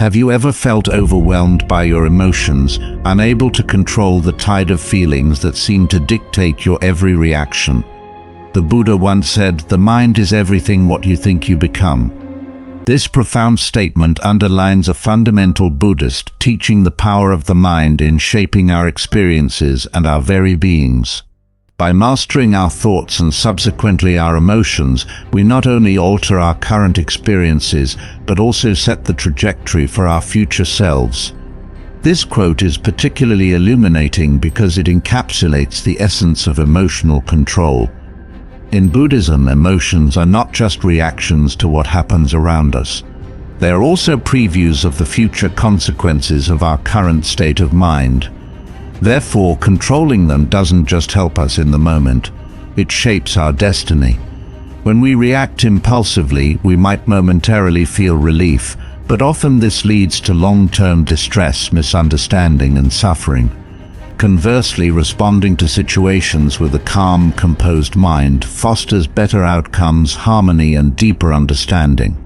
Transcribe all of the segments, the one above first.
Have you ever felt overwhelmed by your emotions, unable to control the tide of feelings that seem to dictate your every reaction? The Buddha once said, "The mind is everything what you think you become." This profound statement underlines a fundamental Buddhist teaching, the power of the mind in shaping our experiences and our very beings. By mastering our thoughts and subsequently our emotions, we not only alter our current experiences, but also set the trajectory for our future selves. This quote is particularly illuminating because it encapsulates the essence of emotional control. In Buddhism, emotions are not just reactions to what happens around us. They are also previews of the future consequences of our current state of mind. Therefore, controlling them doesn't just help us in the moment, it shapes our destiny. When we react impulsively, we might momentarily feel relief, but often this leads to long-term distress, misunderstanding, and suffering. Conversely, responding to situations with a calm, composed mind fosters better outcomes, harmony, and deeper understanding.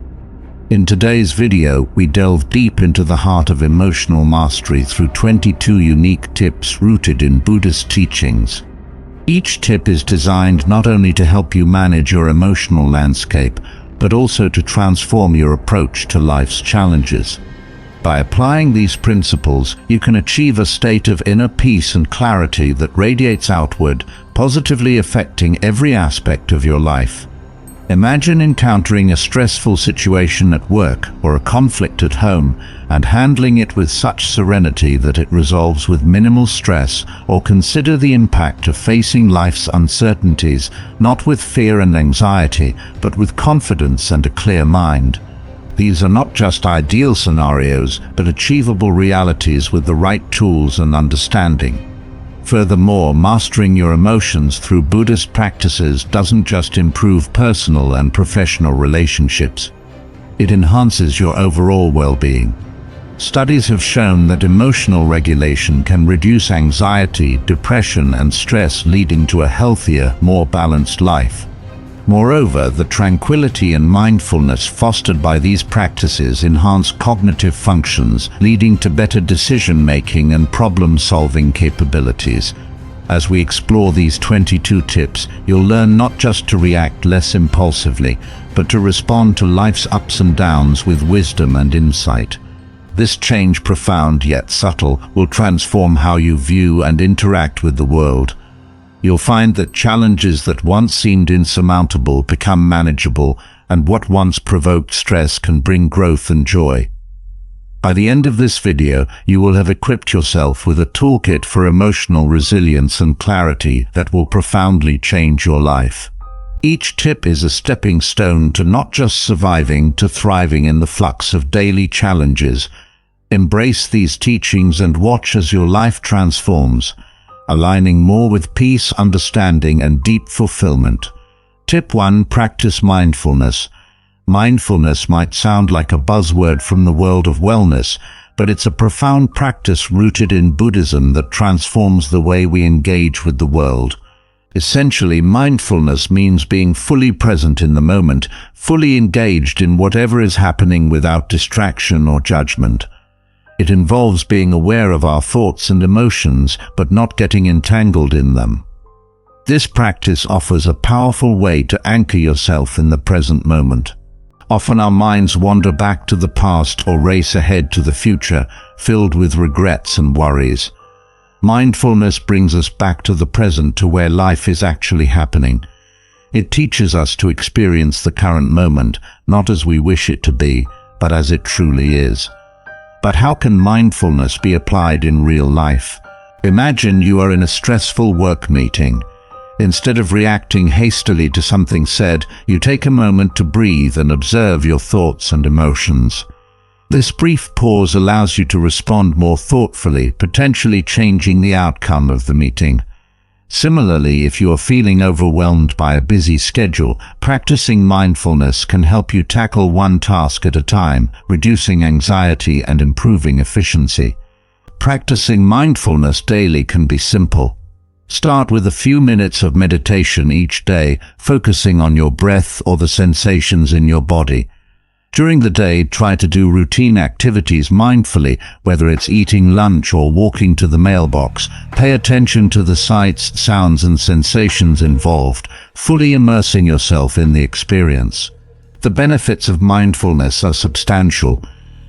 In today's video, we delve deep into the heart of emotional mastery through 22 unique tips rooted in Buddhist teachings. Each tip is designed not only to help you manage your emotional landscape, but also to transform your approach to life's challenges. By applying these principles, you can achieve a state of inner peace and clarity that radiates outward, positively affecting every aspect of your life. Imagine encountering a stressful situation at work or a conflict at home and handling it with such serenity that it resolves with minimal stress, or consider the impact of facing life's uncertainties, not with fear and anxiety, but with confidence and a clear mind. These are not just ideal scenarios, but achievable realities with the right tools and understanding. Furthermore, mastering your emotions through Buddhist practices doesn't just improve personal and professional relationships. It enhances your overall well-being. Studies have shown that emotional regulation can reduce anxiety, depression, and stress, leading to a healthier, more balanced life. Moreover, the tranquility and mindfulness fostered by these practices enhance cognitive functions, leading to better decision-making and problem-solving capabilities. As we explore these 22 tips, you'll learn not just to react less impulsively, but to respond to life's ups and downs with wisdom and insight. This change, profound yet subtle, will transform how you view and interact with the world. You'll find that challenges that once seemed insurmountable become manageable, and what once provoked stress can bring growth and joy. By the end of this video, you will have equipped yourself with a toolkit for emotional resilience and clarity that will profoundly change your life. Each tip is a stepping stone to not just surviving, to thriving in the flux of daily challenges. Embrace these teachings and watch as your life transforms, aligning more with peace, understanding, and deep fulfillment. Tip 1. Practice mindfulness. Mindfulness might sound like a buzzword from the world of wellness, but it's a profound practice rooted in Buddhism that transforms the way we engage with the world. Essentially, mindfulness means being fully present in the moment, fully engaged in whatever is happening without distraction or judgment. It involves being aware of our thoughts and emotions, but not getting entangled in them. This practice offers a powerful way to anchor yourself in the present moment. Often our minds wander back to the past or race ahead to the future, filled with regrets and worries. Mindfulness brings us back to the present, to where life is actually happening. It teaches us to experience the current moment, not as we wish it to be, but as it truly is. But how can mindfulness be applied in real life? Imagine you are in a stressful work meeting. Instead of reacting hastily to something said, you take a moment to breathe and observe your thoughts and emotions. This brief pause allows you to respond more thoughtfully, potentially changing the outcome of the meeting. Similarly, if you are feeling overwhelmed by a busy schedule, practicing mindfulness can help you tackle one task at a time, reducing anxiety and improving efficiency. Practicing mindfulness daily can be simple. Start with a few minutes of meditation each day, focusing on your breath or the sensations in your body. During the day, try to do routine activities mindfully, whether it's eating lunch or walking to the mailbox. Pay attention to the sights, sounds, and sensations involved, fully immersing yourself in the experience. The benefits of mindfulness are substantial.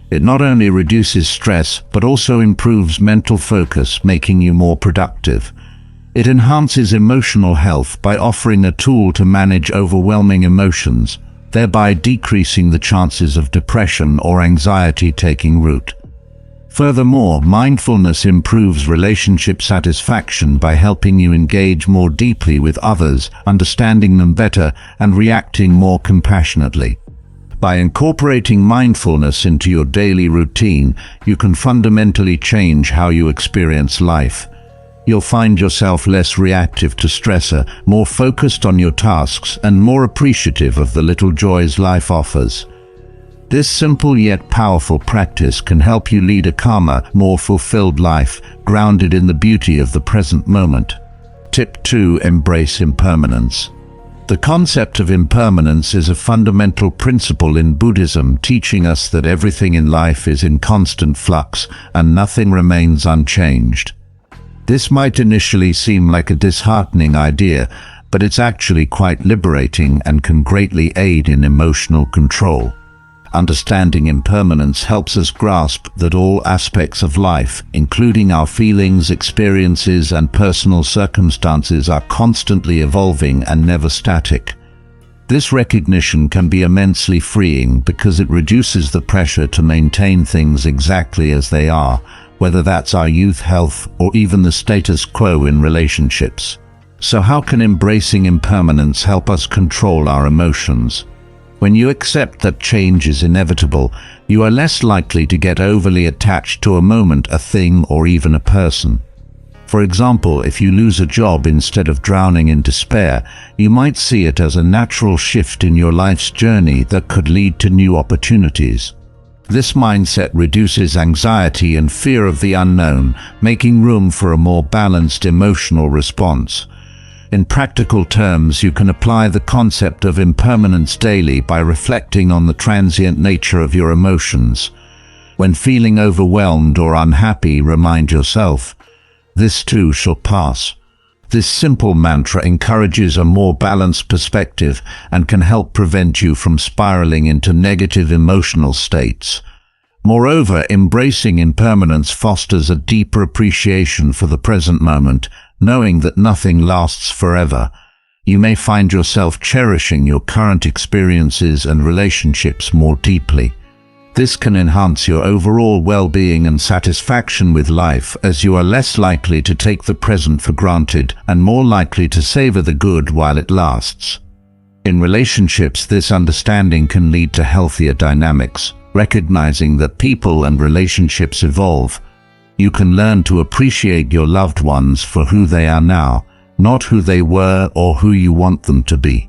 It not only reduces stress, but also improves mental focus, making you more productive. It enhances emotional health by offering a tool to manage overwhelming emotions, thereby decreasing the chances of depression or anxiety taking root. Furthermore, mindfulness improves relationship satisfaction by helping you engage more deeply with others, understanding them better, and reacting more compassionately. By incorporating mindfulness into your daily routine, you can fundamentally change how you experience life. You'll find yourself less reactive to stressor, more focused on your tasks, and more appreciative of the little joys life offers. This simple yet powerful practice can help you lead a calmer, more fulfilled life, grounded in the beauty of the present moment. Tip 2. Embrace impermanence. The concept of impermanence is a fundamental principle in Buddhism, teaching us that everything in life is in constant flux and nothing remains unchanged. This might initially seem like a disheartening idea, but it's actually quite liberating and can greatly aid in emotional control. Understanding impermanence helps us grasp that all aspects of life, including our feelings, experiences, and personal circumstances, are constantly evolving and never static. This recognition can be immensely freeing because it reduces the pressure to maintain things exactly as they are, whether that's our youth, health, or even the status quo in relationships. So how can embracing impermanence help us control our emotions? When you accept that change is inevitable, you are less likely to get overly attached to a moment, a thing, or even a person. For example, if you lose a job instead of drowning in despair, you might see it as a natural shift in your life's journey that could lead to new opportunities. This mindset reduces anxiety and fear of the unknown, making room for a more balanced emotional response. In practical terms, you can apply the concept of impermanence daily by reflecting on the transient nature of your emotions. When feeling overwhelmed or unhappy, remind yourself, "This too shall pass." This simple mantra encourages a more balanced perspective and can help prevent you from spiraling into negative emotional states. Moreover, embracing impermanence fosters a deeper appreciation for the present moment, knowing that nothing lasts forever. You may find yourself cherishing your current experiences and relationships more deeply. This can enhance your overall well-being and satisfaction with life, as you are less likely to take the present for granted and more likely to savor the good while it lasts. In relationships, this understanding can lead to healthier dynamics. Recognizing that people and relationships evolve, you can learn to appreciate your loved ones for who they are now, not who they were or who you want them to be.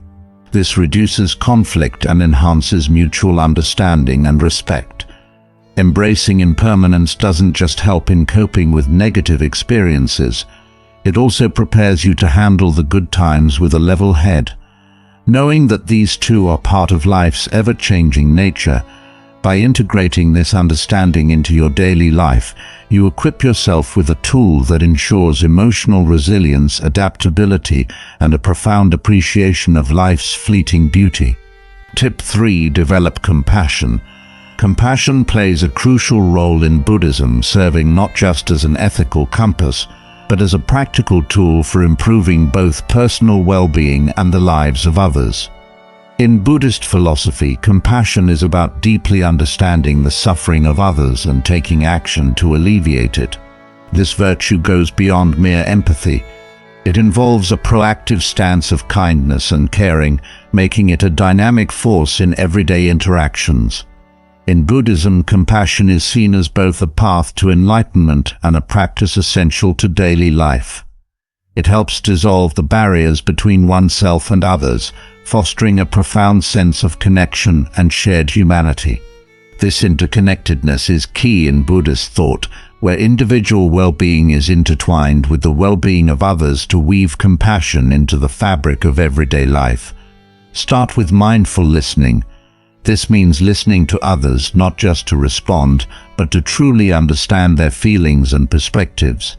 This reduces conflict and enhances mutual understanding and respect. Embracing impermanence doesn't just help in coping with negative experiences, it also prepares you to handle the good times with a level head. Knowing that these too are part of life's ever-changing nature, by integrating this understanding into your daily life, you equip yourself with a tool that ensures emotional resilience, adaptability, and a profound appreciation of life's fleeting beauty. Tip 3. Develop compassion. Compassion plays a crucial role in Buddhism, serving not just as an ethical compass, but as a practical tool for improving both personal well-being and the lives of others. In Buddhist philosophy, compassion is about deeply understanding the suffering of others and taking action to alleviate it. This virtue goes beyond mere empathy. It involves a proactive stance of kindness and caring, making it a dynamic force in everyday interactions. In Buddhism, compassion is seen as both a path to enlightenment and a practice essential to daily life. It helps dissolve the barriers between oneself and others, fostering a profound sense of connection and shared humanity. This interconnectedness is key in Buddhist thought, where individual well-being is intertwined with the well-being of others to weave compassion into the fabric of everyday life. Start with mindful listening. This means listening to others not just to respond, but to truly understand their feelings and perspectives.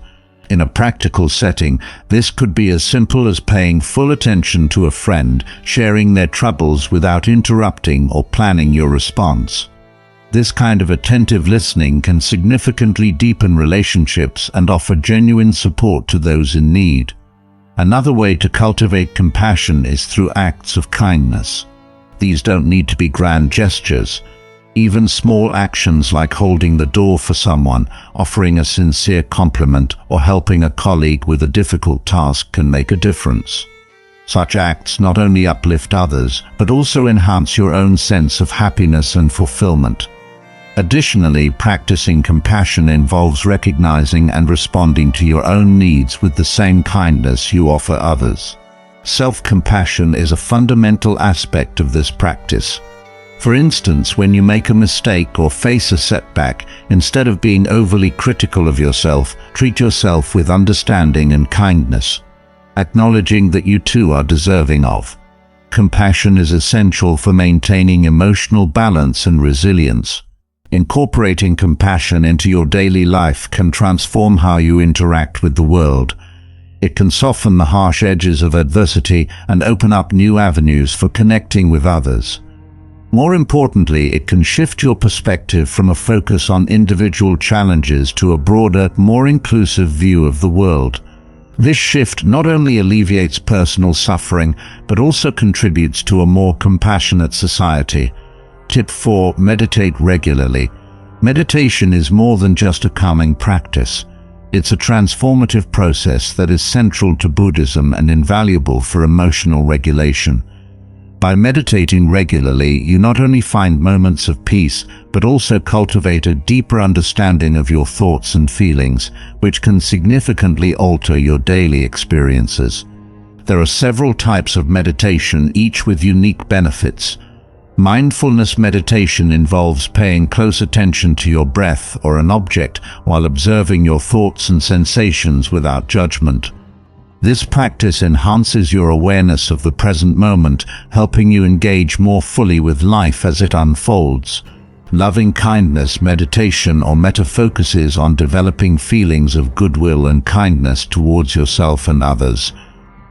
In a practical setting, this could be as simple as paying full attention to a friend, sharing their troubles without interrupting or planning your response. This kind of attentive listening can significantly deepen relationships and offer genuine support to those in need. Another way to cultivate compassion is through acts of kindness. These don't need to be grand gestures. Even small actions like holding the door for someone, offering a sincere compliment, or helping a colleague with a difficult task can make a difference. Such acts not only uplift others, but also enhance your own sense of happiness and fulfillment. Additionally, practicing compassion involves recognizing and responding to your own needs with the same kindness you offer others. Self-compassion is a fundamental aspect of this practice. For instance, when you make a mistake or face a setback, instead of being overly critical of yourself, treat yourself with understanding and kindness, acknowledging that you too are deserving of. Compassion is essential for maintaining emotional balance and resilience. Incorporating compassion into your daily life can transform how you interact with the world. It can soften the harsh edges of adversity and open up new avenues for connecting with others. More importantly, it can shift your perspective from a focus on individual challenges to a broader, more inclusive view of the world. This shift not only alleviates personal suffering, but also contributes to a more compassionate society. Tip 4. Meditate regularly. Meditation is more than just a calming practice. It's a transformative process that is central to Buddhism and invaluable for emotional regulation. By meditating regularly, you not only find moments of peace, but also cultivate a deeper understanding of your thoughts and feelings, which can significantly alter your daily experiences. There are several types of meditation, each with unique benefits. Mindfulness meditation involves paying close attention to your breath or an object while observing your thoughts and sensations without judgment. This practice enhances your awareness of the present moment, helping you engage more fully with life as it unfolds. Loving kindness meditation or metta focuses on developing feelings of goodwill and kindness towards yourself and others.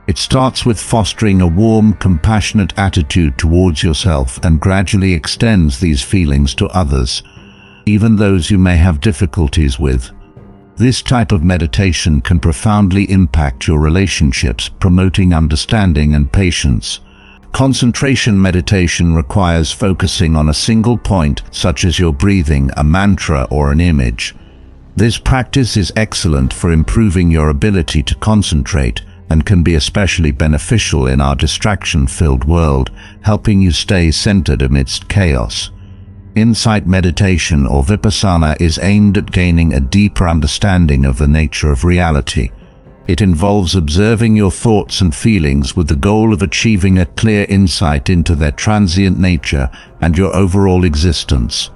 It starts with fostering a warm, compassionate attitude towards yourself and gradually extends these feelings to others, even those you may have difficulties with. This type of meditation can profoundly impact your relationships, promoting understanding and patience. Concentration meditation requires focusing on a single point, such as your breathing, a mantra, or an image. This practice is excellent for improving your ability to concentrate, and can be especially beneficial in our distraction-filled world, helping you stay centered amidst chaos. Insight meditation or vipassana is aimed at gaining a deeper understanding of the nature of reality. It involves observing your thoughts and feelings with the goal of achieving a clear insight into their transient nature and your overall existence.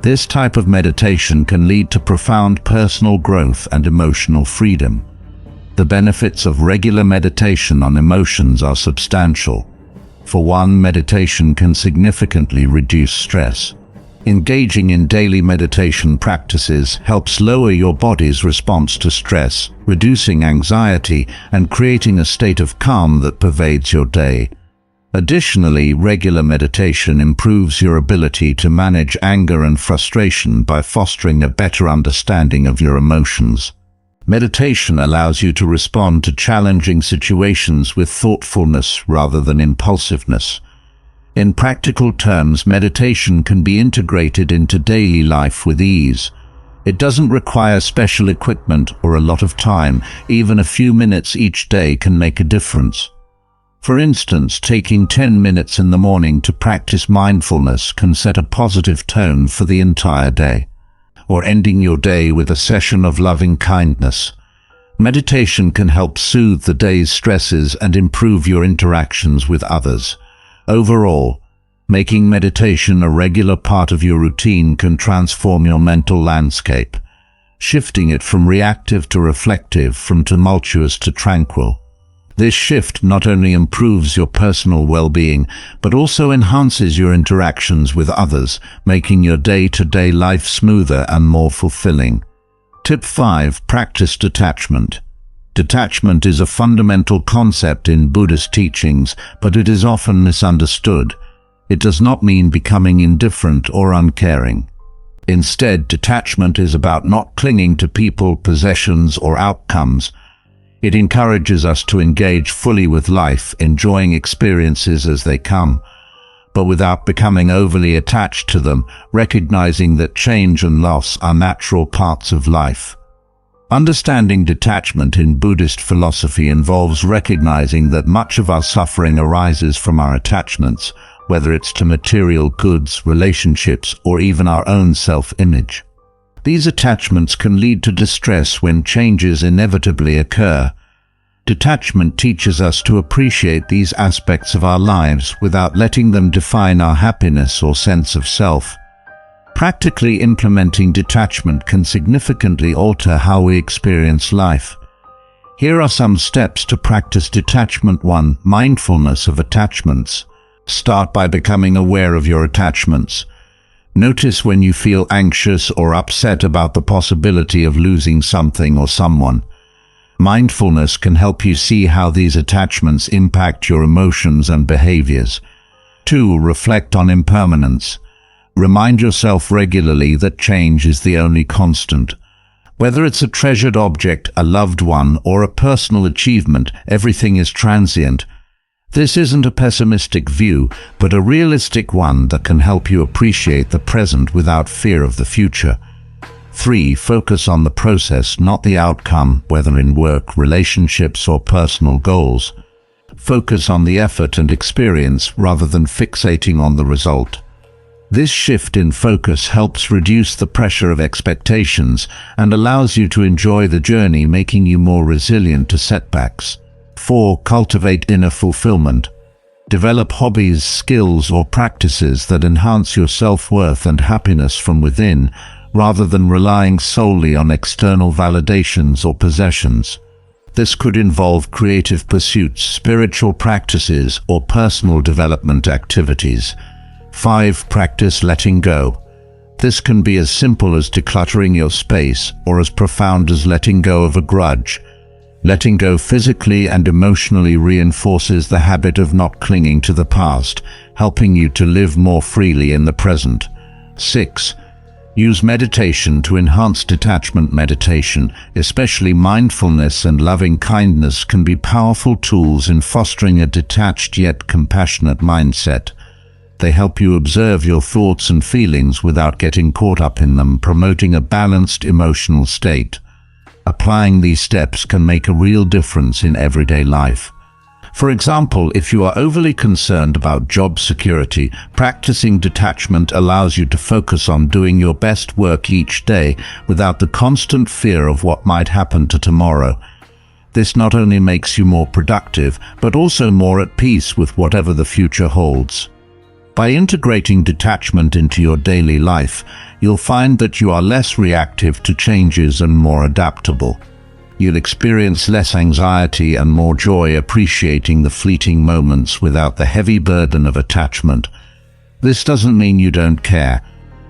This type of meditation can lead to profound personal growth and emotional freedom. The benefits of regular meditation on emotions are substantial. For one, meditation can significantly reduce stress. Engaging in daily meditation practices helps lower your body's response to stress, reducing anxiety and creating a state of calm that pervades your day. Additionally, regular meditation improves your ability to manage anger and frustration by fostering a better understanding of your emotions. Meditation allows you to respond to challenging situations with thoughtfulness rather than impulsiveness. In practical terms, meditation can be integrated into daily life with ease. It doesn't require special equipment or a lot of time. Even a few minutes each day can make a difference. For instance, taking 10 minutes in the morning to practice mindfulness can set a positive tone for the entire day. Or ending your day with a session of loving kindness. Meditation can help soothe the day's stresses and improve your interactions with others. Overall, making meditation a regular part of your routine can transform your mental landscape, shifting it from reactive to reflective, from tumultuous to tranquil. This shift not only improves your personal well-being, but also enhances your interactions with others, making your day-to-day life smoother and more fulfilling. Tip 5. Practice detachment. Detachment is a fundamental concept in Buddhist teachings, but it is often misunderstood. It does not mean becoming indifferent or uncaring. Instead, detachment is about not clinging to people, possessions, or outcomes. It encourages us to engage fully with life, enjoying experiences as they come, but without becoming overly attached to them, recognizing that change and loss are natural parts of life. Understanding detachment in Buddhist philosophy involves recognizing that much of our suffering arises from our attachments, whether it's to material goods, relationships, or even our own self-image. These attachments can lead to distress when changes inevitably occur. Detachment teaches us to appreciate these aspects of our lives without letting them define our happiness or sense of self. Practically implementing detachment can significantly alter how we experience life. Here are some steps to practice detachment. 1. Mindfulness of attachments. Start by becoming aware of your attachments. Notice when you feel anxious or upset about the possibility of losing something or someone. Mindfulness can help you see how these attachments impact your emotions and behaviors. 2. Reflect on impermanence. Remind yourself regularly that change is the only constant. Whether it's a treasured object, a loved one, or a personal achievement, everything is transient. This isn't a pessimistic view, but a realistic one that can help you appreciate the present without fear of the future. 3. Focus on the process, not the outcome, whether in work, relationships, or personal goals. Focus on the effort and experience rather than fixating on the result. This shift in focus helps reduce the pressure of expectations and allows you to enjoy the journey, making you more resilient to setbacks. 4. Cultivate inner fulfillment. Develop hobbies, skills, or practices that enhance your self-worth and happiness from within, rather than relying solely on external validations or possessions. This could involve creative pursuits, spiritual practices, or personal development activities. 5. Practice letting go. This can be as simple as decluttering your space, or as profound as letting go of a grudge. Letting go physically and emotionally reinforces the habit of not clinging to the past, helping you to live more freely in the present. 6. Use meditation to enhance detachment. Meditation, especially mindfulness and loving kindness, can be powerful tools in fostering a detached yet compassionate mindset. They help you observe your thoughts and feelings without getting caught up in them, promoting a balanced emotional state. Applying these steps can make a real difference in everyday life. For example, if you are overly concerned about job security, practicing detachment allows you to focus on doing your best work each day without the constant fear of what might happen to tomorrow. This not only makes you more productive, but also more at peace with whatever the future holds. By integrating detachment into your daily life, you'll find that you are less reactive to changes and more adaptable. You'll experience less anxiety and more joy, appreciating the fleeting moments without the heavy burden of attachment. This doesn't mean you don't care.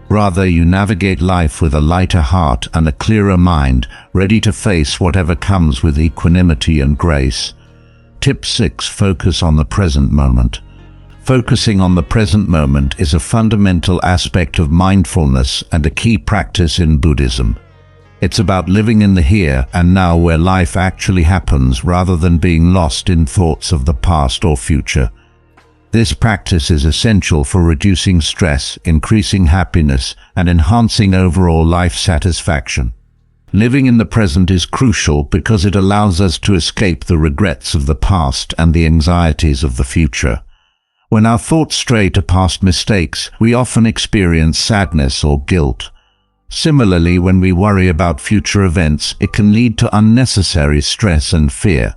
Rather, you navigate life with a lighter heart and a clearer mind, ready to face whatever comes with equanimity and grace. Tip 6. Focus on the present moment. Focusing on the present moment is a fundamental aspect of mindfulness and a key practice in Buddhism. It's about living in the here and now, where life actually happens, rather than being lost in thoughts of the past or future. This practice is essential for reducing stress, increasing happiness, and enhancing overall life satisfaction. Living in the present is crucial because it allows us to escape the regrets of the past and the anxieties of the future. When our thoughts stray to past mistakes, we often experience sadness or guilt. Similarly, when we worry about future events, it can lead to unnecessary stress and fear.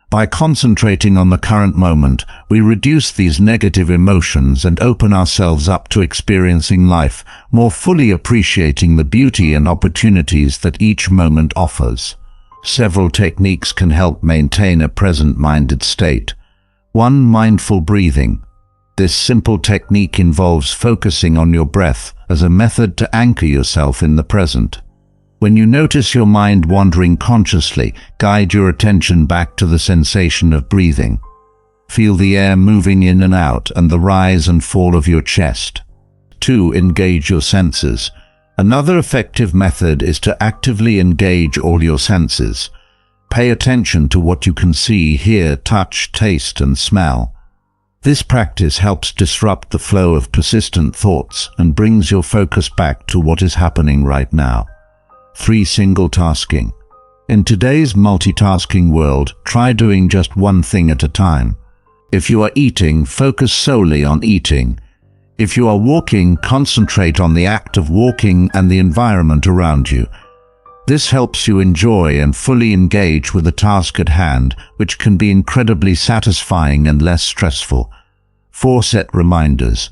By concentrating on the current moment, we reduce these negative emotions and open ourselves up to experiencing life, more fully appreciating the beauty and opportunities that each moment offers. Several techniques can help maintain a present-minded state. 1. Mindful breathing. This simple technique involves focusing on your breath as a method to anchor yourself in the present. When you notice your mind wandering consciously, guide your attention back to the sensation of breathing. Feel the air moving in and out and the rise and fall of your chest. 2. Engage your senses. Another effective method is to actively engage all your senses. Pay attention to what you can see, hear, touch, taste, and smell. This practice helps disrupt the flow of persistent thoughts and brings your focus back to what is happening right now. 3. Single tasking. In today's multitasking world, try doing just one thing at a time. If you are eating, focus solely on eating. If you are walking, concentrate on the act of walking and the environment around you. This helps you enjoy and fully engage with the task at hand, which can be incredibly satisfying and less stressful. 4. Set reminders.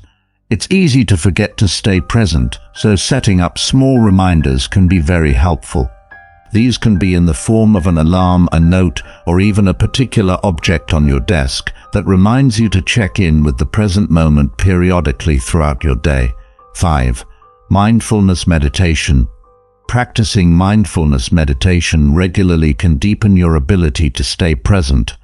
It's easy to forget to stay present, so setting up small reminders can be very helpful. These can be in the form of an alarm, a note, or even a particular object on your desk that reminds you to check in with the present moment periodically throughout your day. 5. Mindfulness meditation. Practicing mindfulness meditation regularly can deepen your ability to stay present.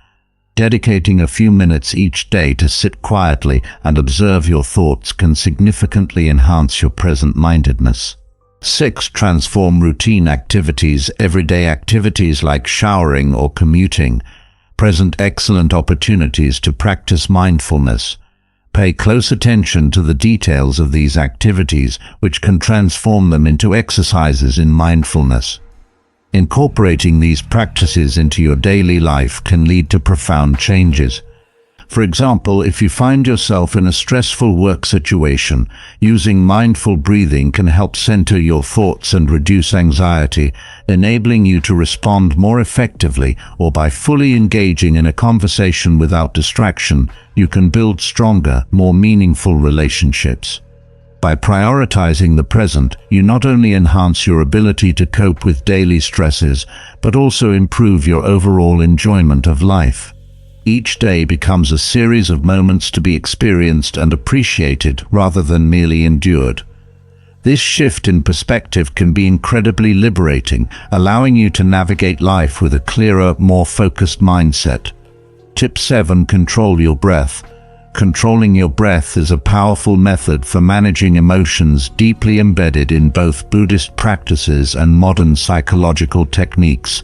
Dedicating a few minutes each day to sit quietly and observe your thoughts can significantly enhance your present-mindedness. 6. Transform routine activities. Everyday activities like showering or commuting present excellent opportunities to practice mindfulness. Pay close attention to the details of these activities, which can transform them into exercises in mindfulness. Incorporating these practices into your daily life can lead to profound changes. For example, if you find yourself in a stressful work situation, using mindful breathing can help center your thoughts and reduce anxiety, enabling you to respond more effectively. Or by fully engaging in a conversation without distraction, you can build stronger, more meaningful relationships. By prioritizing the present, you not only enhance your ability to cope with daily stresses, but also improve your overall enjoyment of life. Each day becomes a series of moments to be experienced and appreciated rather than merely endured. This shift in perspective can be incredibly liberating, allowing you to navigate life with a clearer, more focused mindset. Tip 7. Control your breath. Controlling your breath is a powerful method for managing emotions deeply embedded in both Buddhist practices and modern psychological techniques.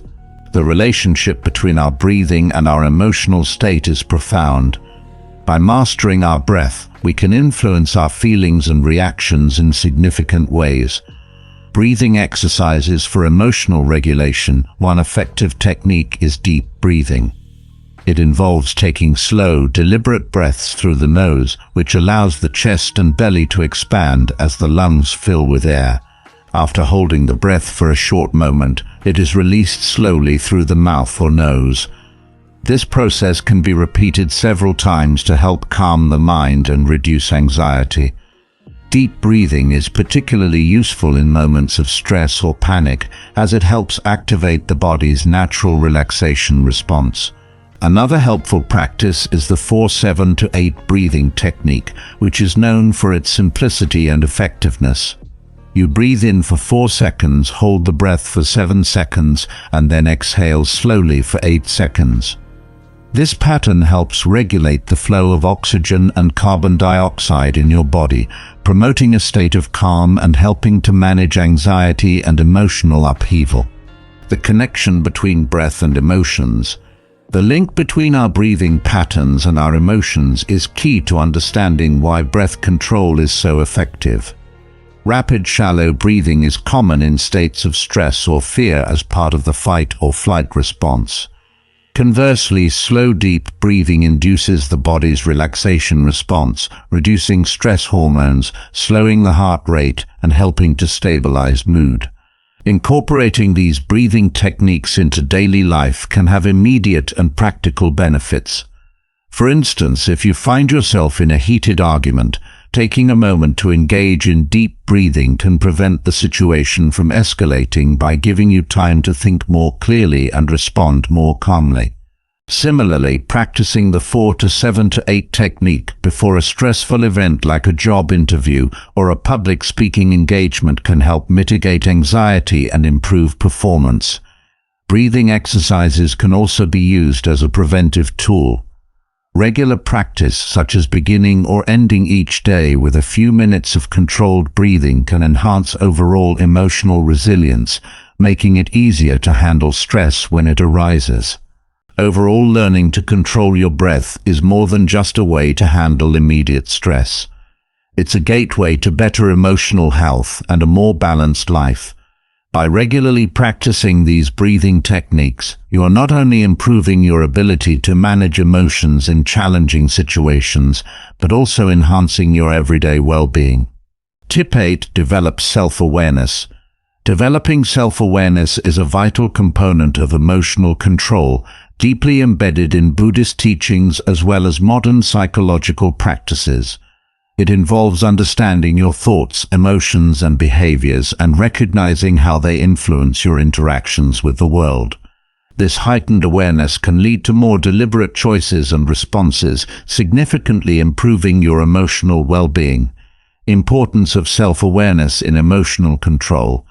The relationship between our breathing and our emotional state is profound. By mastering our breath, we can influence our feelings and reactions in significant ways. Breathing exercises for emotional regulation. One effective technique is deep breathing. It involves taking slow, deliberate breaths through the nose, which allows the chest and belly to expand as the lungs fill with air. After holding the breath for a short moment, it is released slowly through the mouth or nose. This process can be repeated several times to help calm the mind and reduce anxiety. Deep breathing is particularly useful in moments of stress or panic, as it helps activate the body's natural relaxation response. Another helpful practice is the 4-7-8 breathing technique, which is known for its simplicity and effectiveness. You breathe in for 4 seconds, hold the breath for 7 seconds, and then exhale slowly for 8 seconds. This pattern helps regulate the flow of oxygen and carbon dioxide in your body, promoting a state of calm and helping to manage anxiety and emotional upheaval. The connection between breath and emotions. The link between our breathing patterns and our emotions is key to understanding why breath control is so effective. Rapid, shallow breathing is common in states of stress or fear as part of the fight or flight response. Conversely, slow, deep breathing induces the body's relaxation response, reducing stress hormones, slowing the heart rate, and helping to stabilize mood. Incorporating these breathing techniques into daily life can have immediate and practical benefits. For instance, if you find yourself in a heated argument, Taking a moment to engage in deep breathing can prevent the situation from escalating by giving you time to think more clearly and respond more calmly. Similarly, practicing the 4 to 7 to 8 technique before a stressful event like a job interview or a public speaking engagement can help mitigate anxiety and improve performance. Breathing exercises can also be used as a preventive tool. Regular practice, such as beginning or ending each day with a few minutes of controlled breathing, can enhance overall emotional resilience, making it easier to handle stress when it arises. Overall, learning to control your breath is more than just a way to handle immediate stress. It's a gateway to better emotional health and a more balanced life. By regularly practicing these breathing techniques, you are not only improving your ability to manage emotions in challenging situations, but also enhancing your everyday well-being. Tip 8. Develop self-awareness. Developing self-awareness is a vital component of emotional control, deeply embedded in Buddhist teachings as well as modern psychological practices. It involves understanding your thoughts, emotions, and behaviors and recognizing how they influence your interactions with the world. This heightened awareness can lead to more deliberate choices and responses, significantly improving your emotional well-being. Importance of self-awareness in emotional control.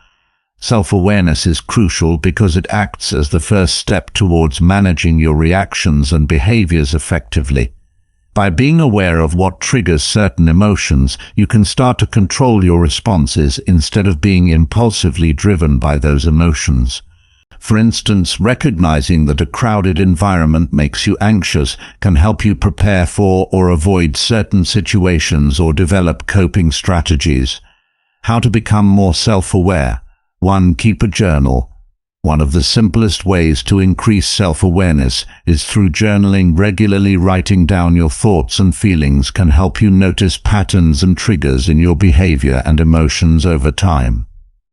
Self-awareness is crucial because it acts as the first step towards managing your reactions and behaviors effectively. By being aware of what triggers certain emotions, you can start to control your responses instead of being impulsively driven by those emotions. For instance, recognizing that a crowded environment makes you anxious can help you prepare for or avoid certain situations or develop coping strategies. How to become more self-aware. 1. Keep a journal. One of the simplest ways to increase self-awareness is through journaling. Regularly writing down your thoughts and feelings can help you notice patterns and triggers in your behavior and emotions over time.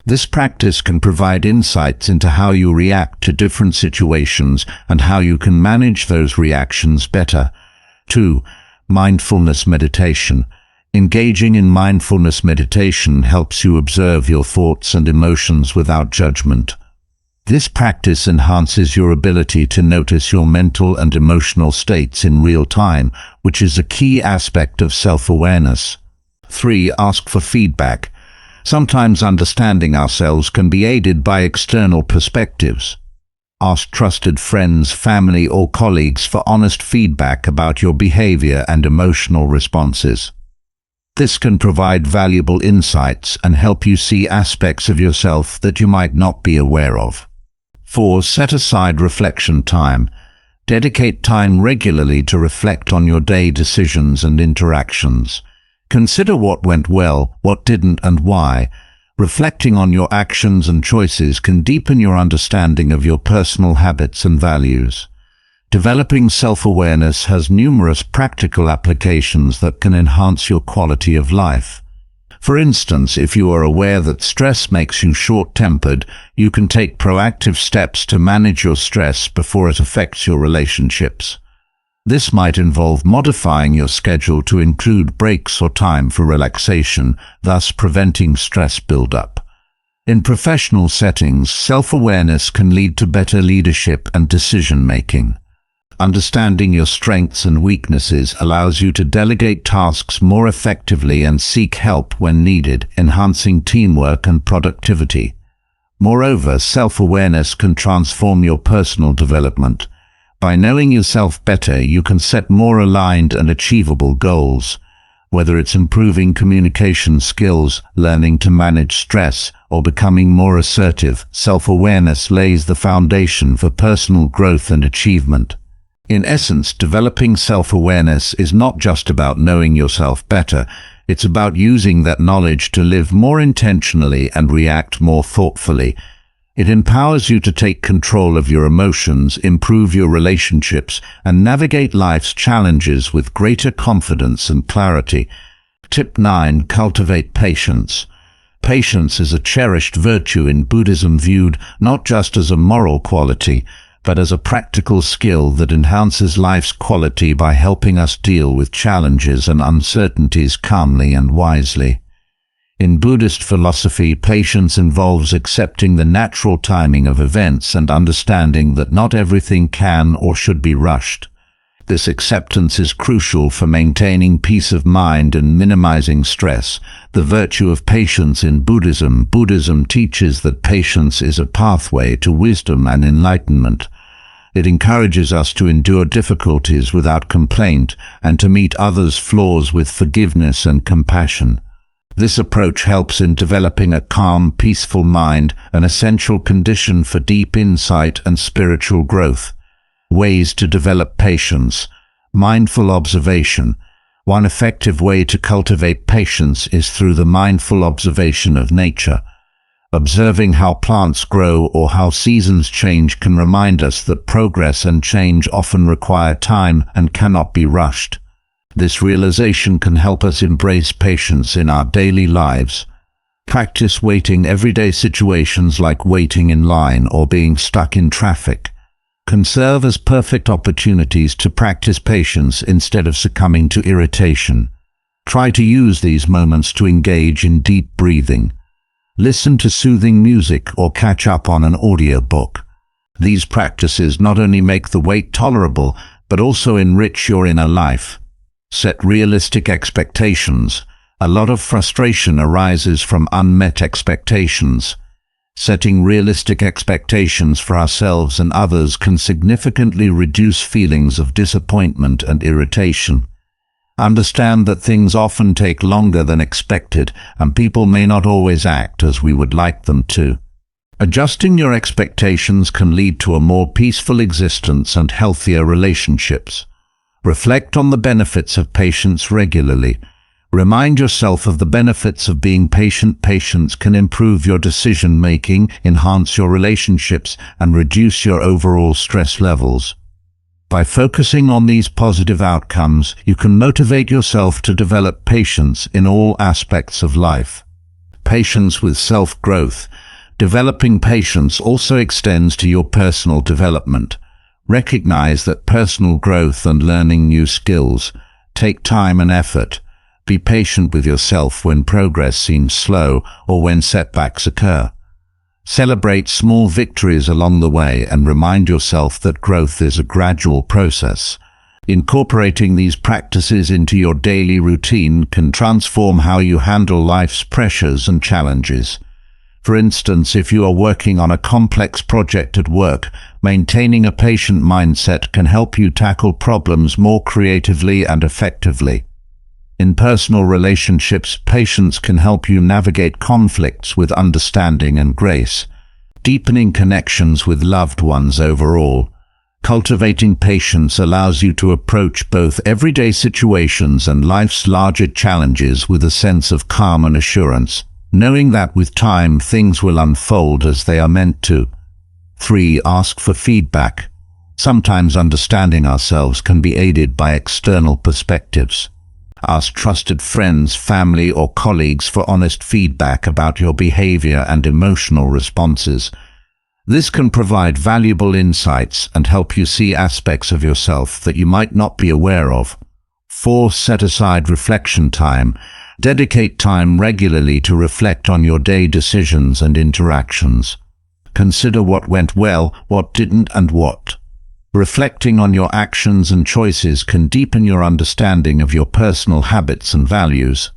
This practice can provide insights into how you react to different situations and how you can manage those reactions better. 2. Mindfulness meditation. Engaging in mindfulness meditation helps you observe your thoughts and emotions without judgment. This practice enhances your ability to notice your mental and emotional states in real time, which is a key aspect of self-awareness. 3. Ask for feedback. Sometimes understanding ourselves can be aided by external perspectives. Ask trusted friends, family, or colleagues for honest feedback about your behavior and emotional responses. This can provide valuable insights and help you see aspects of yourself that you might not be aware of. 4. Set aside reflection time. Dedicate time regularly to reflect on your day decisions and interactions. Consider what went well, what didn't, and why. Reflecting on your actions and choices can deepen your understanding of your personal habits and values. Developing self-awareness has numerous practical applications that can enhance your quality of life. For instance, if you are aware that stress makes you short-tempered, you can take proactive steps to manage your stress before it affects your relationships. This might involve modifying your schedule to include breaks or time for relaxation, thus preventing stress buildup. In professional settings, self-awareness can lead to better leadership and decision-making. Understanding your strengths and weaknesses allows you to delegate tasks more effectively and seek help when needed, enhancing teamwork and productivity. Moreover, self-awareness can transform your personal development. By knowing yourself better, you can set more aligned and achievable goals. Whether it's improving communication skills, learning to manage stress, or becoming more assertive, self-awareness lays the foundation for personal growth and achievement. In essence, developing self-awareness is not just about knowing yourself better, it's about using that knowledge to live more intentionally and react more thoughtfully. It empowers you to take control of your emotions, improve your relationships, and navigate life's challenges with greater confidence and clarity. Tip 9. Cultivate patience. Patience is a cherished virtue in Buddhism, viewed not just as a moral quality, but as a practical skill that enhances life's quality by helping us deal with challenges and uncertainties calmly and wisely. In Buddhist philosophy, patience involves accepting the natural timing of events and understanding that not everything can or should be rushed. This acceptance is crucial for maintaining peace of mind and minimizing stress. The virtue of patience in Buddhism. Buddhism teaches that patience is a pathway to wisdom and enlightenment. It encourages us to endure difficulties without complaint and to meet others' flaws with forgiveness and compassion. This approach helps in developing a calm, peaceful mind, an essential condition for deep insight and spiritual growth. Ways to develop patience. Mindful observation. One effective way to cultivate patience is through the mindful observation of nature. Observing how plants grow or how seasons change can remind us that progress and change often require time and cannot be rushed. This realization can help us embrace patience in our daily lives. Practice waiting. Everyday situations like waiting in line or being stuck in traffic can serve as perfect opportunities to practice patience instead of succumbing to irritation. Try to use these moments to engage in deep breathing. Listen to soothing music or catch up on an audiobook. These practices not only make the wait tolerable, but also enrich your inner life. Set realistic expectations. A lot of frustration arises from unmet expectations. Setting realistic expectations for ourselves and others can significantly reduce feelings of disappointment and irritation. Understand that things often take longer than expected, and people may not always act as we would like them to. Adjusting your expectations can lead to a more peaceful existence and healthier relationships. Reflect on the benefits of patience regularly. Remind yourself of the benefits of being patient. Patience can improve your decision-making, enhance your relationships, and reduce your overall stress levels. By focusing on these positive outcomes, you can motivate yourself to develop patience in all aspects of life. Patience with self-growth. Developing patience also extends to your personal development. Recognize that personal growth and learning new skills take time and effort. Be patient with yourself when progress seems slow or when setbacks occur. Celebrate small victories along the way and remind yourself that growth is a gradual process. Incorporating these practices into your daily routine can transform how you handle life's pressures and challenges. For instance, if you are working on a complex project at work, maintaining a patient mindset can help you tackle problems more creatively and effectively. In personal relationships, patience can help you navigate conflicts with understanding and grace, deepening connections with loved ones overall. Cultivating patience allows you to approach both everyday situations and life's larger challenges with a sense of calm and assurance, knowing that with time things will unfold as they are meant to. 3. Ask for feedback. Sometimes understanding ourselves can be aided by external perspectives. Ask trusted friends, family, or colleagues for honest feedback about your behavior and emotional responses. This can provide valuable insights and help you see aspects of yourself that you might not be aware of. 4. Set aside reflection time. Dedicate time regularly to reflect on your day decisions and interactions. Consider what went well, what didn't, and what. Reflecting on your actions and choices can deepen your understanding of your personal habits and values.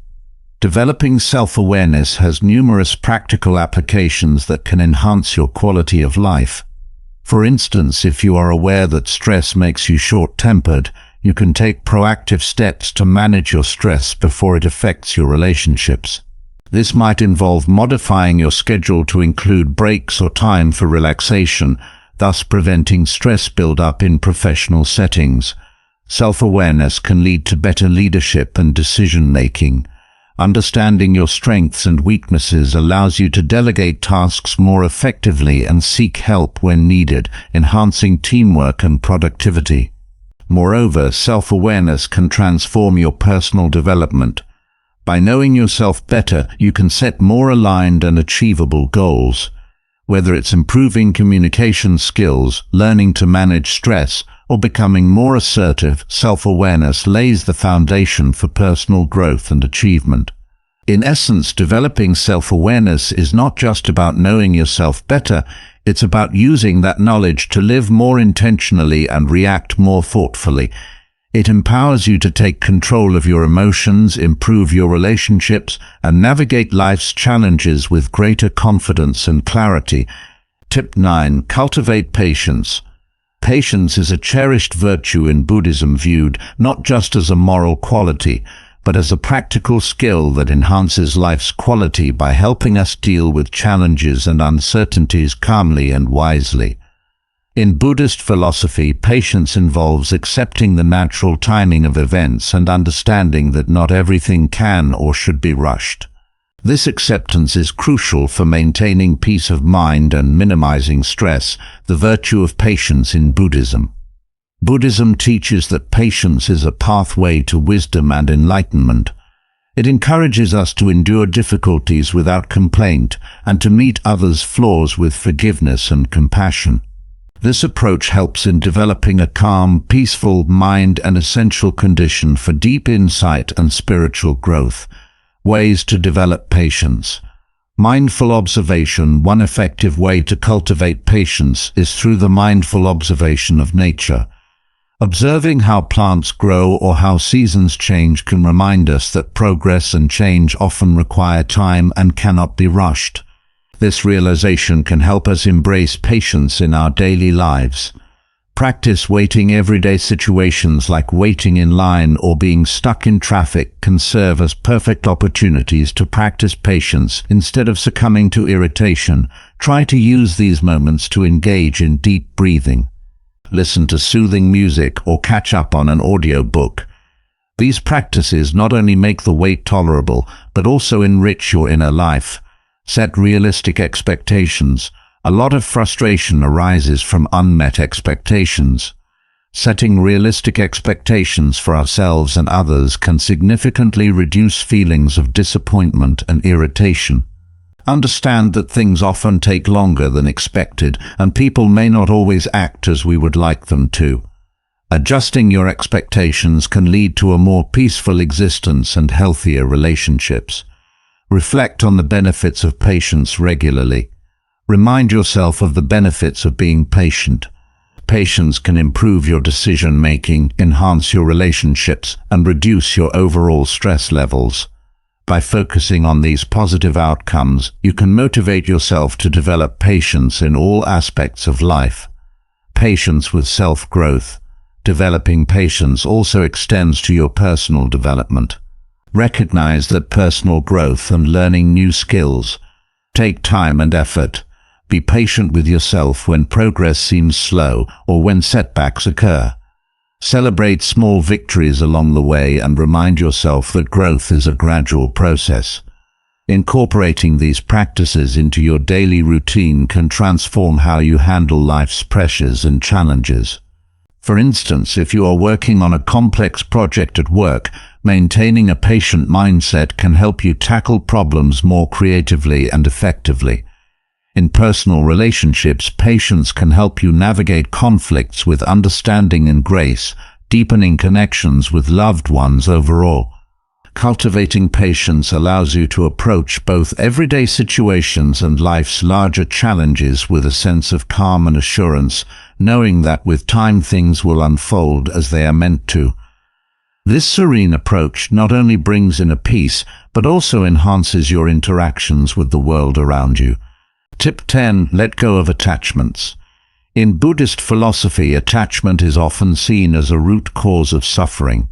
Developing self-awareness has numerous practical applications that can enhance your quality of life. For instance, if you are aware that stress makes you short-tempered, you can take proactive steps to manage your stress before it affects your relationships. This might involve modifying your schedule to include breaks or time for relaxation, thus preventing stress build-up in professional settings. Self-awareness can lead to better leadership and decision-making. Understanding your strengths and weaknesses allows you to delegate tasks more effectively and seek help when needed, enhancing teamwork and productivity. Moreover, self-awareness can transform your personal development. By knowing yourself better, you can set more aligned and achievable goals. Whether it's improving communication skills, learning to manage stress, or becoming more assertive, self-awareness lays the foundation for personal growth and achievement. In essence, developing self-awareness is not just about knowing yourself better, it's about using that knowledge to live more intentionally and react more thoughtfully. It empowers you to take control of your emotions, improve your relationships, and navigate life's challenges with greater confidence and clarity. Tip 9. Cultivate patience. Patience is a cherished virtue in Buddhism, viewed not just as a moral quality, but as a practical skill that enhances life's quality by helping us deal with challenges and uncertainties calmly and wisely. In Buddhist philosophy, patience involves accepting the natural timing of events and understanding that not everything can or should be rushed. This acceptance is crucial for maintaining peace of mind and minimizing stress, the virtue of patience in Buddhism. Buddhism teaches that patience is a pathway to wisdom and enlightenment. It encourages us to endure difficulties without complaint and to meet others' flaws with forgiveness and compassion. This approach helps in developing a calm, peaceful mind, an essential condition for deep insight and spiritual growth. Ways to develop patience. Mindful observation. One effective way to cultivate patience is through the mindful observation of nature. Observing how plants grow or how seasons change can remind us that progress and change often require time and cannot be rushed. This realization can help us embrace patience in our daily lives. Practice waiting. Everyday situations like waiting in line or being stuck in traffic can serve as perfect opportunities to practice patience instead of succumbing to irritation. Try to use these moments to engage in deep breathing. Listen to soothing music or catch up on an audiobook. These practices not only make the wait tolerable, but also enrich your inner life. Set realistic expectations. A lot of frustration arises from unmet expectations. Setting realistic expectations for ourselves and others can significantly reduce feelings of disappointment and irritation. Understand that things often take longer than expected, and people may not always act as we would like them to. Adjusting your expectations can lead to a more peaceful existence and healthier relationships. Reflect on the benefits of patience regularly. Remind yourself of the benefits of being patient. Patience can improve your decision-making, enhance your relationships, and reduce your overall stress levels. By focusing on these positive outcomes, you can motivate yourself to develop patience in all aspects of life. Patience with self-growth. Developing patience also extends to your personal development. Recognize that personal growth and learning new skills take time and effort. Be patient with yourself when progress seems slow or when setbacks occur. Celebrate small victories along the way and remind yourself that growth is a gradual process. Incorporating these practices into your daily routine can transform how you handle life's pressures and challenges. For instance, if you are working on a complex project at work, maintaining a patient mindset can help you tackle problems more creatively and effectively. In personal relationships, patience can help you navigate conflicts with understanding and grace, deepening connections with loved ones overall. Cultivating patience allows you to approach both everyday situations and life's larger challenges with a sense of calm and assurance, knowing that with time things will unfold as they are meant to. This serene approach not only brings inner peace, but also enhances your interactions with the world around you. Tip 10. Let go of attachments. In Buddhist philosophy, attachment is often seen as a root cause of suffering.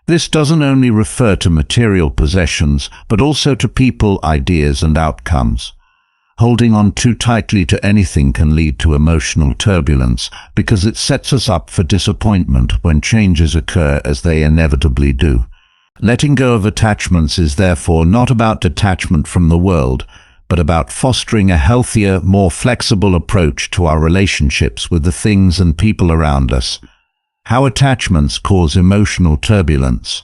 This doesn't only refer to material possessions, but also to people, ideas, and outcomes. Holding on too tightly to anything can lead to emotional turbulence because it sets us up for disappointment when changes occur, as they inevitably do. Letting go of attachments is therefore not about detachment from the world, but about fostering a healthier, more flexible approach to our relationships with the things and people around us. How attachments cause emotional turbulence.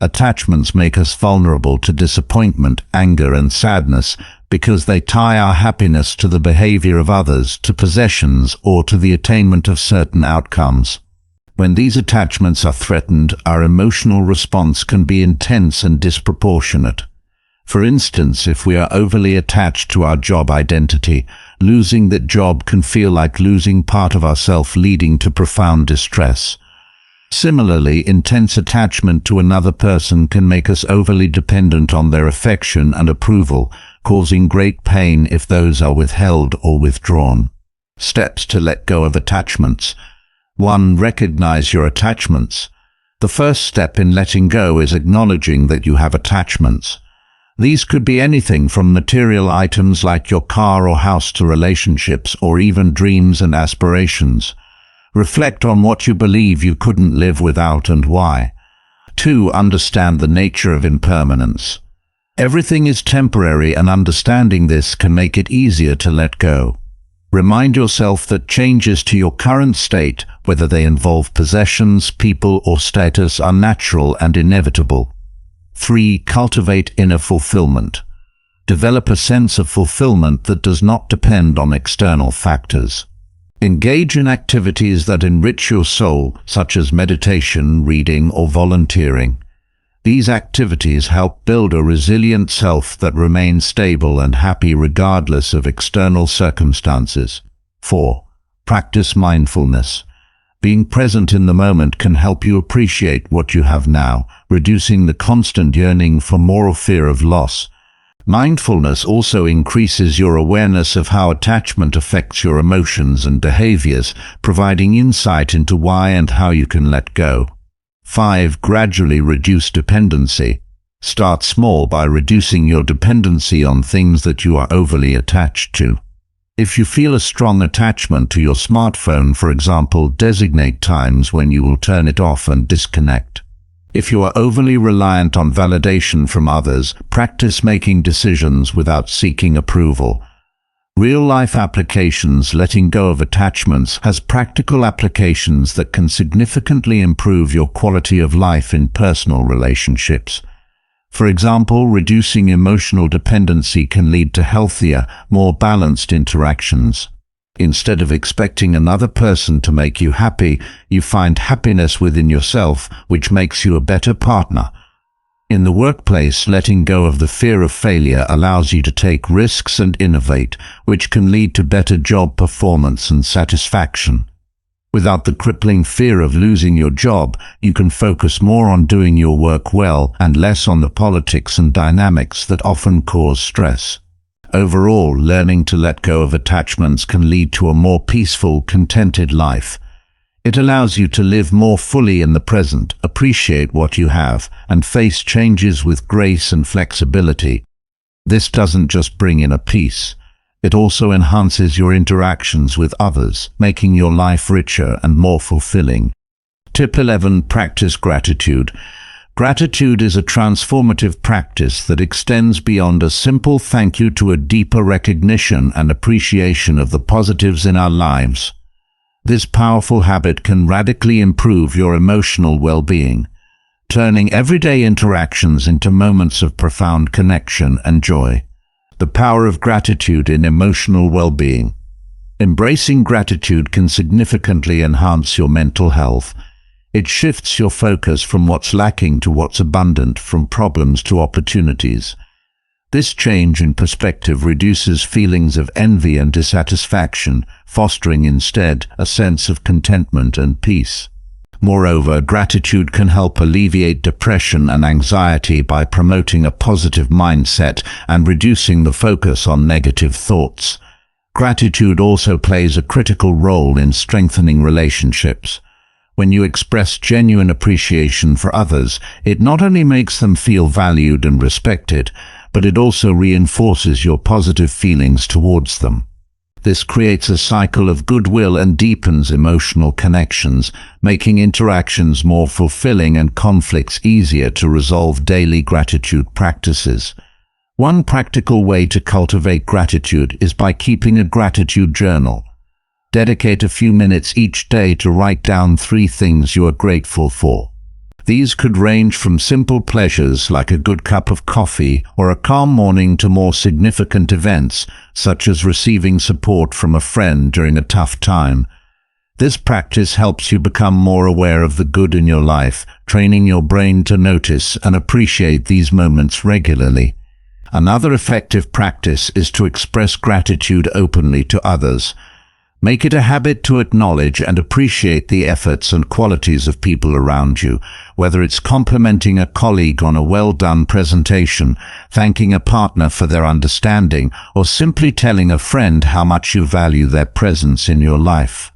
Attachments make us vulnerable to disappointment, anger, and sadness because they tie our happiness to the behavior of others, to possessions, or to the attainment of certain outcomes. When these attachments are threatened, our emotional response can be intense and disproportionate. For instance, if we are overly attached to our job identity, losing that job can feel like losing part of ourself, leading to profound distress. Similarly, intense attachment to another person can make us overly dependent on their affection and approval, causing great pain if those are withheld or withdrawn. Steps to let go of attachments. 1. Recognize your attachments. The first step in letting go is acknowledging that you have attachments. These could be anything from material items like your car or house to relationships, or even dreams and aspirations. Reflect on what you believe you couldn't live without and why. 2. Understand the nature of impermanence. Everything is temporary, and understanding this can make it easier to let go. Remind yourself that changes to your current state, whether they involve possessions, people, or status, are natural and inevitable. 3. Cultivate inner fulfillment. Develop a sense of fulfillment that does not depend on external factors. Engage in activities that enrich your soul, such as meditation, reading, or volunteering. These activities help build a resilient self that remains stable and happy regardless of external circumstances. 4. Practice mindfulness. Being present in the moment can help you appreciate what you have now, reducing the constant yearning for more or fear of loss. Mindfulness also increases your awareness of how attachment affects your emotions and behaviors, providing insight into why and how you can let go. 5. Gradually reduce dependency. Start small by reducing your dependency on things that you are overly attached to. If you feel a strong attachment to your smartphone, for example, designate times when you will turn it off and disconnect. If you are overly reliant on validation from others, practice making decisions without seeking approval. Real-life applications. Letting go of attachments has practical applications that can significantly improve your quality of life in personal relationships. For example, reducing emotional dependency can lead to healthier, more balanced interactions. Instead of expecting another person to make you happy, you find happiness within yourself, which makes you a better partner. In the workplace, letting go of the fear of failure allows you to take risks and innovate, which can lead to better job performance and satisfaction. Without the crippling fear of losing your job, you can focus more on doing your work well and less on the politics and dynamics that often cause stress. Overall, learning to let go of attachments can lead to a more peaceful, contented life. It allows you to live more fully in the present, appreciate what you have, and face changes with grace and flexibility. This doesn't just bring in a peace. It also enhances your interactions with others, making your life richer and more fulfilling. Tip 11. Practice gratitude. Gratitude is a transformative practice that extends beyond a simple thank you to a deeper recognition and appreciation of the positives in our lives. This powerful habit can radically improve your emotional well-being, turning everyday interactions into moments of profound connection and joy. The power of gratitude in emotional well-being. Embracing gratitude can significantly enhance your mental health. It shifts your focus from what's lacking to what's abundant, from problems to opportunities. This change in perspective reduces feelings of envy and dissatisfaction, fostering instead a sense of contentment and peace. Moreover, gratitude can help alleviate depression and anxiety by promoting a positive mindset and reducing the focus on negative thoughts. Gratitude also plays a critical role in strengthening relationships. When you express genuine appreciation for others, it not only makes them feel valued and respected, but it also reinforces your positive feelings towards them. This creates a cycle of goodwill and deepens emotional connections, making interactions more fulfilling and conflicts easier to resolve. Daily gratitude practices. One practical way to cultivate gratitude is by keeping a gratitude journal. Dedicate a few minutes each day to write down 3 things you are grateful for. These could range from simple pleasures like a good cup of coffee or a calm morning to more significant events, such as receiving support from a friend during a tough time. This practice helps you become more aware of the good in your life, training your brain to notice and appreciate these moments regularly. Another effective practice is to express gratitude openly to others. Make it a habit to acknowledge and appreciate the efforts and qualities of people around you, whether it's complimenting a colleague on a well-done presentation, thanking a partner for their understanding, or simply telling a friend how much you value their presence in your life.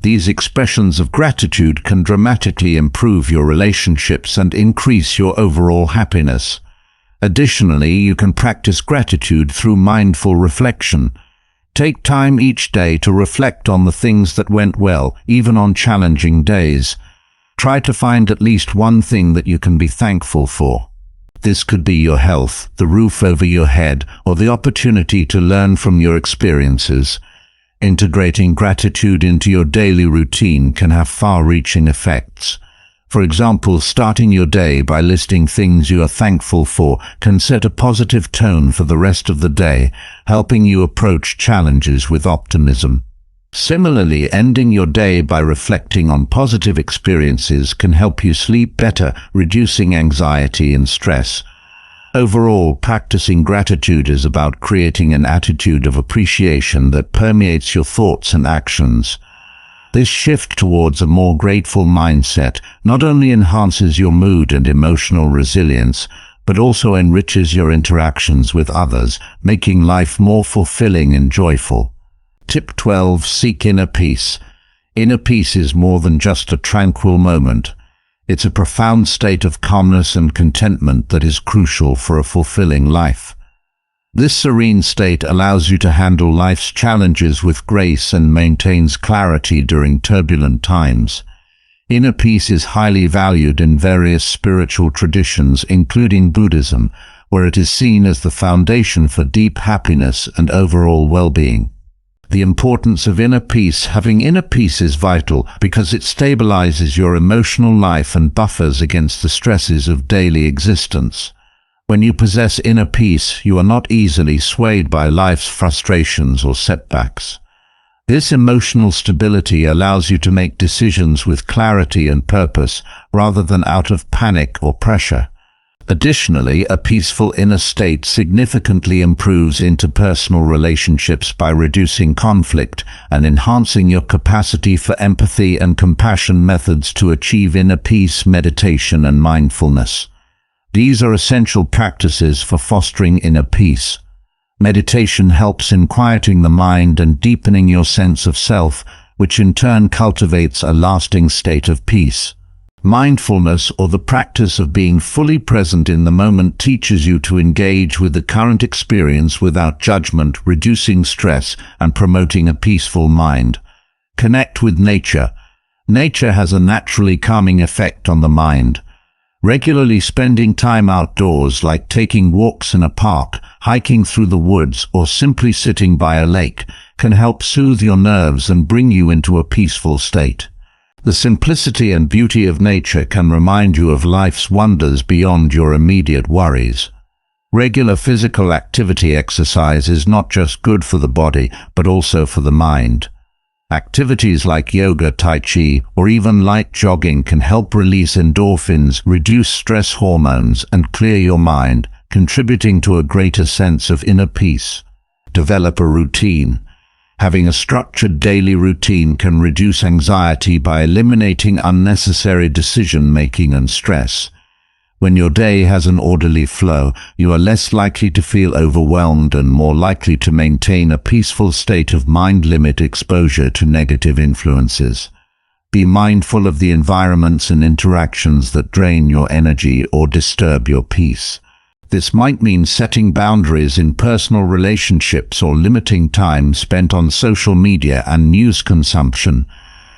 These expressions of gratitude can dramatically improve your relationships and increase your overall happiness. Additionally, you can practice gratitude through mindful reflection. Take time each day to reflect on the things that went well, even on challenging days. Try to find at least one thing that you can be thankful for. This could be your health, the roof over your head, or the opportunity to learn from your experiences. Integrating gratitude into your daily routine can have far-reaching effects. For example, starting your day by listing things you are thankful for can set a positive tone for the rest of the day, helping you approach challenges with optimism. Similarly, ending your day by reflecting on positive experiences can help you sleep better, reducing anxiety and stress. Overall, practicing gratitude is about creating an attitude of appreciation that permeates your thoughts and actions. This shift towards a more grateful mindset not only enhances your mood and emotional resilience, but also enriches your interactions with others, making life more fulfilling and joyful. Tip 12. Seek inner peace. Inner peace is more than just a tranquil moment. It's a profound state of calmness and contentment that is crucial for a fulfilling life. This serene state allows you to handle life's challenges with grace and maintains clarity during turbulent times. Inner peace is highly valued in various spiritual traditions, including Buddhism, where it is seen as the foundation for deep happiness and overall well-being. The importance of inner peace. Having inner peace is vital because it stabilizes your emotional life and buffers against the stresses of daily existence. When you possess inner peace, you are not easily swayed by life's frustrations or setbacks. This emotional stability allows you to make decisions with clarity and purpose, rather than out of panic or pressure. Additionally, a peaceful inner state significantly improves interpersonal relationships by reducing conflict and enhancing your capacity for empathy and compassion. Methods to achieve inner peace: meditation and mindfulness. These are essential practices for fostering inner peace. Meditation helps in quieting the mind and deepening your sense of self, which in turn cultivates a lasting state of peace. Mindfulness, or the practice of being fully present in the moment, teaches you to engage with the current experience without judgment, reducing stress and promoting a peaceful mind. Connect with nature. Nature has a naturally calming effect on the mind. Regularly spending time outdoors, like taking walks in a park, hiking through the woods, or simply sitting by a lake, can help soothe your nerves and bring you into a peaceful state. The simplicity and beauty of nature can remind you of life's wonders beyond your immediate worries. Regular physical exercise is not just good for the body, but also for the mind. Activities like yoga, tai chi, or even light jogging can help release endorphins, reduce stress hormones, and clear your mind, contributing to a greater sense of inner peace. Develop a routine. Having a structured daily routine can reduce anxiety by eliminating unnecessary decision-making and stress. When your day has an orderly flow, you are less likely to feel overwhelmed and more likely to maintain a peaceful state of mind. Limit exposure to negative influences. Be mindful of the environments and interactions that drain your energy or disturb your peace. This might mean setting boundaries in personal relationships or limiting time spent on social media and news consumption.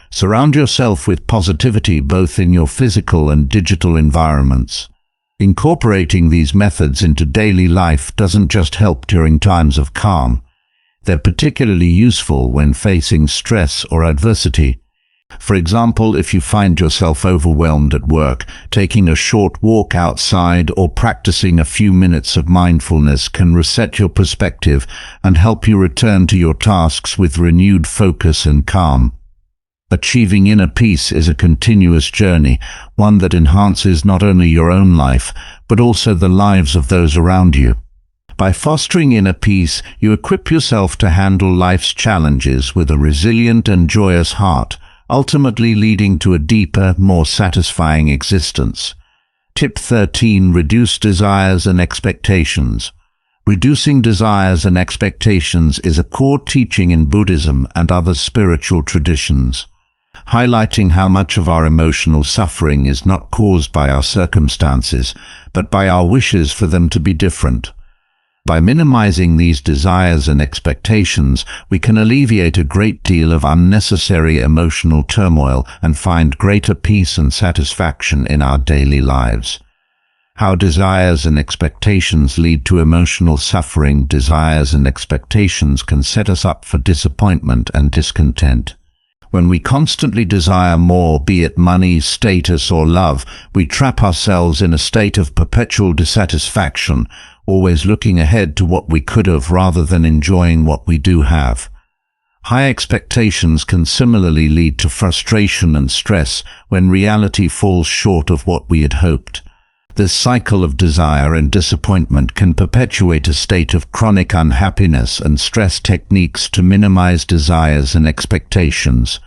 Surround yourself with positivity both in your physical and digital environments. Incorporating these methods into daily life doesn't just help during times of calm. They're particularly useful when facing stress or adversity. For example, if you find yourself overwhelmed at work, taking a short walk outside or practicing a few minutes of mindfulness can reset your perspective and help you return to your tasks with renewed focus and calm. Achieving inner peace is a continuous journey, one that enhances not only your own life, but also the lives of those around you. By fostering inner peace, you equip yourself to handle life's challenges with a resilient and joyous heart, ultimately leading to a deeper, more satisfying existence. Tip 13. Reduce desires and expectations. Reducing desires and expectations is a core teaching in Buddhism and other spiritual traditions, highlighting how much of our emotional suffering is not caused by our circumstances, but by our wishes for them to be different. By minimizing these desires and expectations, we can alleviate a great deal of unnecessary emotional turmoil and find greater peace and satisfaction in our daily lives. How desires and expectations lead to emotional suffering. Desires and expectations can set us up for disappointment and discontent. When we constantly desire more, be it money, status, or love, we trap ourselves in a state of perpetual dissatisfaction, always looking ahead to what we could have rather than enjoying what we do have. High expectations can similarly lead to frustration and stress when reality falls short of what we had hoped. This cycle of desire and disappointment can perpetuate a state of chronic unhappiness and stress. Techniques to minimize desires and expectations.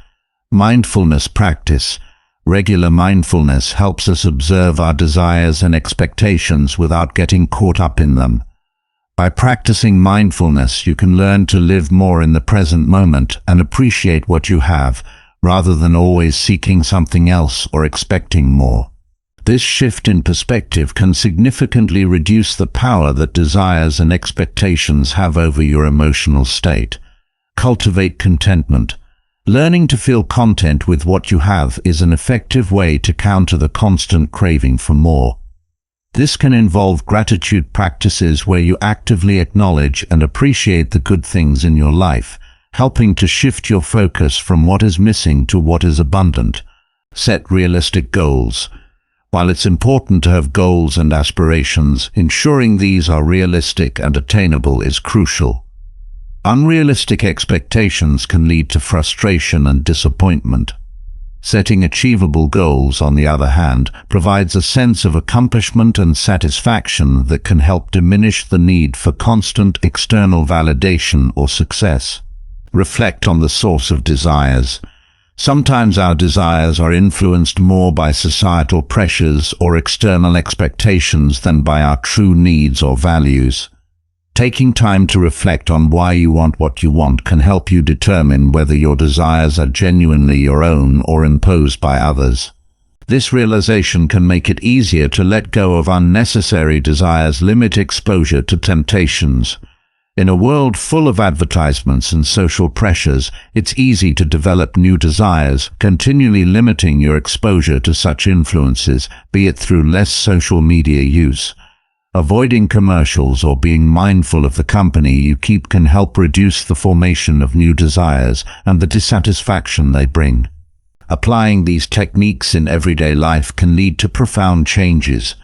Mindfulness practice. Regular mindfulness helps us observe our desires and expectations without getting caught up in them. By practicing mindfulness, you can learn to live more in the present moment and appreciate what you have, rather than always seeking something else or expecting more. This shift in perspective can significantly reduce the power that desires and expectations have over your emotional state. Cultivate contentment. Learning to feel content with what you have is an effective way to counter the constant craving for more. This can involve gratitude practices where you actively acknowledge and appreciate the good things in your life, helping to shift your focus from what is missing to what is abundant. Set realistic goals. While it's important to have goals and aspirations, ensuring these are realistic and attainable is crucial. Unrealistic expectations can lead to frustration and disappointment. Setting achievable goals, on the other hand, provides a sense of accomplishment and satisfaction that can help diminish the need for constant external validation or success. Reflect on the source of desires. Sometimes our desires are influenced more by societal pressures or external expectations than by our true needs or values. Taking time to reflect on why you want what you want can help you determine whether your desires are genuinely your own or imposed by others. This realization can make it easier to let go of unnecessary desires. Limit exposure to temptations. In a world full of advertisements and social pressures, it's easy to develop new desires. Continually limiting your exposure to such influences, be it through less social media use. Avoiding commercials or being mindful of the company you keep can help reduce the formation of new desires and the dissatisfaction they bring. Applying these techniques in everyday life can lead to profound changes.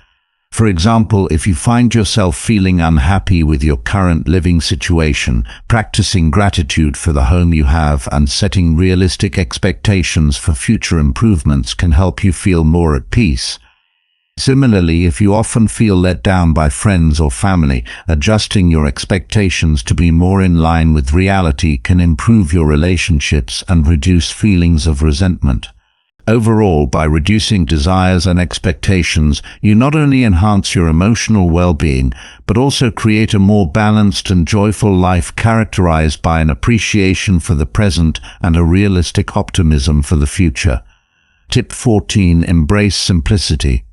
For example, if you find yourself feeling unhappy with your current living situation, practicing gratitude for the home you have and setting realistic expectations for future improvements can help you feel more at peace. Similarly, if you often feel let down by friends or family, adjusting your expectations to be more in line with reality can improve your relationships and reduce feelings of resentment. Overall, by reducing desires and expectations, you not only enhance your emotional well-being, but also create a more balanced and joyful life characterized by an appreciation for the present and a realistic optimism for the future. Tip 14. Embrace simplicity.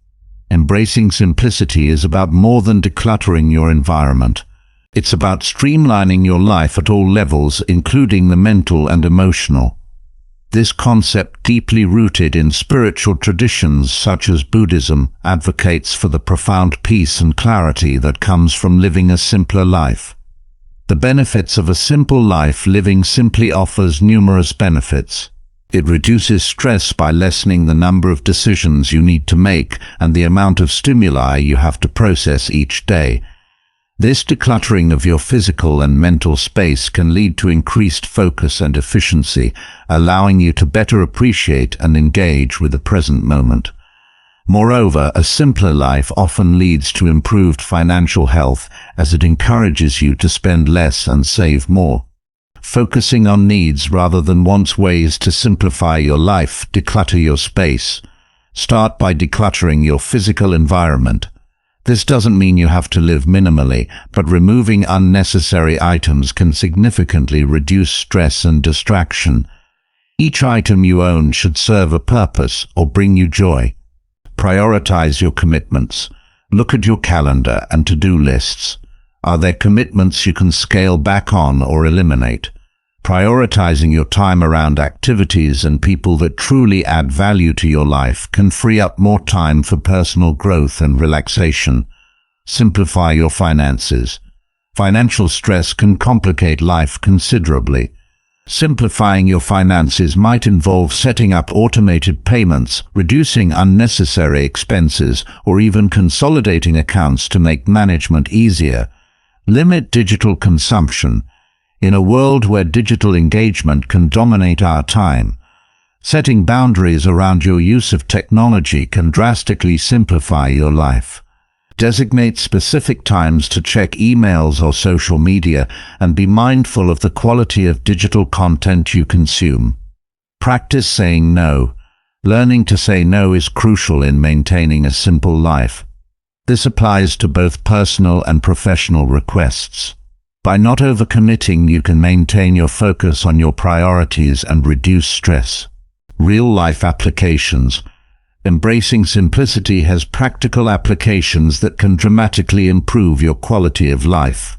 Embracing simplicity is about more than decluttering your environment. It's about streamlining your life at all levels, including the mental and emotional. This concept, deeply rooted in spiritual traditions such as Buddhism, advocates for the profound peace and clarity that comes from living a simpler life. The benefits of a simple life. Living simply offers numerous benefits. It reduces stress by lessening the number of decisions you need to make and the amount of stimuli you have to process each day. This decluttering of your physical and mental space can lead to increased focus and efficiency, allowing you to better appreciate and engage with the present moment. Moreover, a simpler life often leads to improved financial health as it encourages you to spend less and save more. Focusing on needs rather than wants ways to simplify your life. Declutter your space. Start by decluttering your physical environment. This doesn't mean you have to live minimally, but removing unnecessary items can significantly reduce stress and distraction. Each item you own should serve a purpose or bring you joy. Prioritize your commitments. Look at your calendar and to-do lists. Are there commitments you can scale back on or eliminate? Prioritizing your time around activities and people that truly add value to your life can free up more time for personal growth and relaxation. Simplify your finances. Financial stress can complicate life considerably. Simplifying your finances might involve setting up automated payments, reducing unnecessary expenses, or even consolidating accounts to make management easier. Limit digital consumption. In a world where digital engagement can dominate our time, setting boundaries around your use of technology can drastically simplify your life. Designate specific times to check emails or social media and be mindful of the quality of digital content you consume. Practice saying no. Learning to say no is crucial in maintaining a simple life. This applies to both personal and professional requests. By not overcommitting, you can maintain your focus on your priorities and reduce stress. Real-life applications. Embracing simplicity has practical applications that can dramatically improve your quality of life.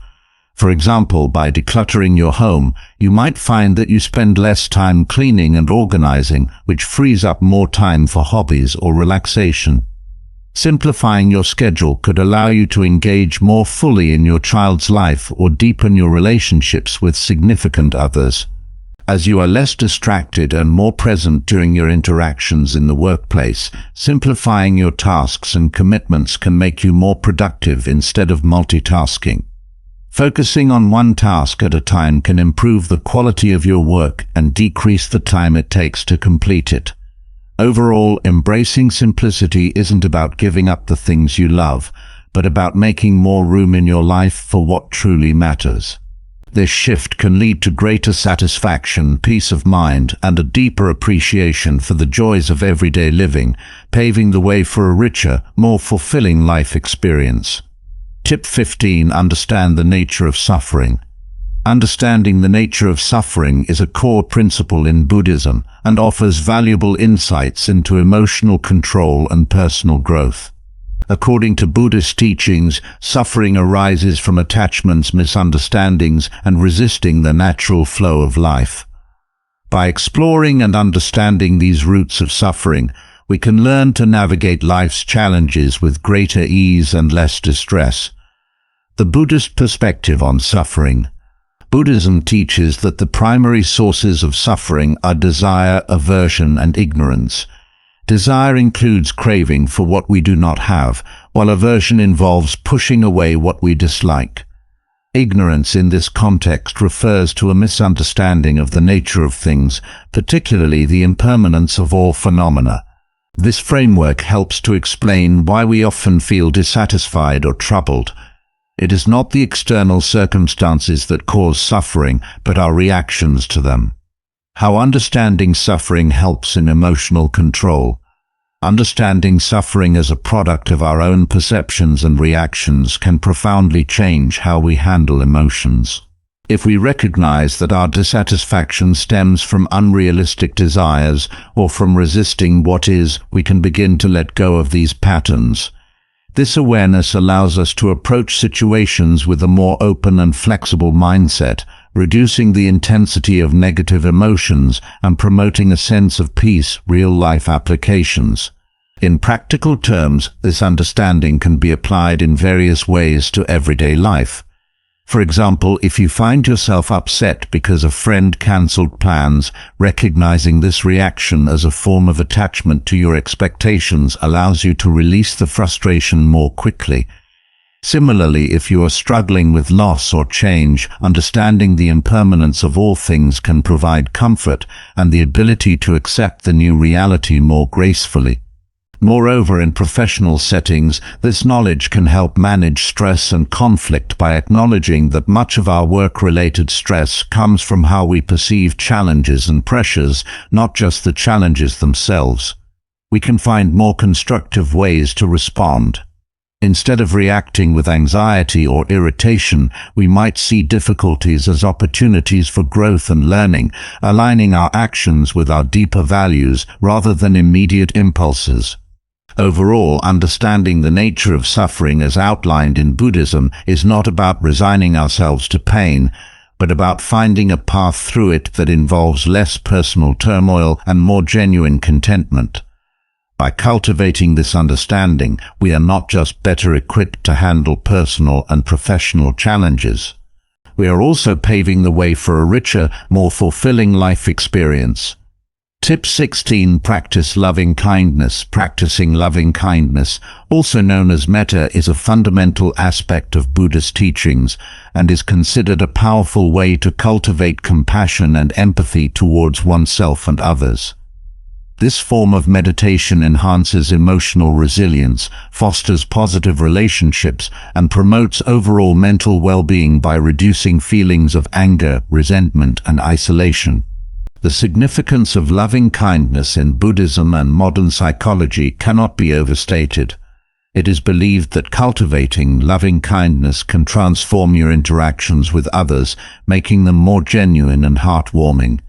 For example, by decluttering your home, you might find that you spend less time cleaning and organizing, which frees up more time for hobbies or relaxation. Simplifying your schedule could allow you to engage more fully in your child's life or deepen your relationships with significant others. As you are less distracted and more present during your interactions in the workplace, simplifying your tasks and commitments can make you more productive instead of multitasking. Focusing on one task at a time can improve the quality of your work and decrease the time it takes to complete it. Overall, embracing simplicity isn't about giving up the things you love, but about making more room in your life for what truly matters. This shift can lead to greater satisfaction, peace of mind, and a deeper appreciation for the joys of everyday living, paving the way for a richer, more fulfilling life experience. Tip 15. Understand the nature of suffering. Understanding the nature of suffering is a core principle in Buddhism and offers valuable insights into emotional control and personal growth. According to Buddhist teachings, suffering arises from attachments, misunderstandings, and resisting the natural flow of life. By exploring and understanding these roots of suffering, we can learn to navigate life's challenges with greater ease and less distress. The Buddhist perspective on suffering. Buddhism teaches that the primary sources of suffering are desire, aversion, and ignorance. Desire includes craving for what we do not have, while aversion involves pushing away what we dislike. Ignorance in this context refers to a misunderstanding of the nature of things, particularly the impermanence of all phenomena. This framework helps to explain why we often feel dissatisfied or troubled. It is not the external circumstances that cause suffering, but our reactions to them. How understanding suffering helps in emotional control. Understanding suffering as a product of our own perceptions and reactions can profoundly change how we handle emotions. If we recognize that our dissatisfaction stems from unrealistic desires or from resisting what is, we can begin to let go of these patterns. This awareness allows us to approach situations with a more open and flexible mindset, reducing the intensity of negative emotions and promoting a sense of peace. Real-life applications. In practical terms, this understanding can be applied in various ways to everyday life. For example, if you find yourself upset because a friend cancelled plans, recognizing this reaction as a form of attachment to your expectations allows you to release the frustration more quickly. Similarly, if you are struggling with loss or change, understanding the impermanence of all things can provide comfort and the ability to accept the new reality more gracefully. Moreover, in professional settings, this knowledge can help manage stress and conflict by acknowledging that much of our work-related stress comes from how we perceive challenges and pressures, not just the challenges themselves. We can find more constructive ways to respond. Instead of reacting with anxiety or irritation, we might see difficulties as opportunities for growth and learning, aligning our actions with our deeper values rather than immediate impulses. Overall, understanding the nature of suffering as outlined in Buddhism is not about resigning ourselves to pain, but about finding a path through it that involves less personal turmoil and more genuine contentment. By cultivating this understanding, we are not just better equipped to handle personal and professional challenges. We are also paving the way for a richer, more fulfilling life experience. Tip 16. Practice loving kindness. Practicing loving kindness, also known as metta, is a fundamental aspect of Buddhist teachings and is considered a powerful way to cultivate compassion and empathy towards oneself and others. This form of meditation enhances emotional resilience, fosters positive relationships, and promotes overall mental well-being by reducing feelings of anger, resentment, and isolation. The significance of loving kindness in Buddhism and modern psychology cannot be overstated. It is believed that cultivating loving kindness can transform your interactions with others, making them more genuine and heartwarming.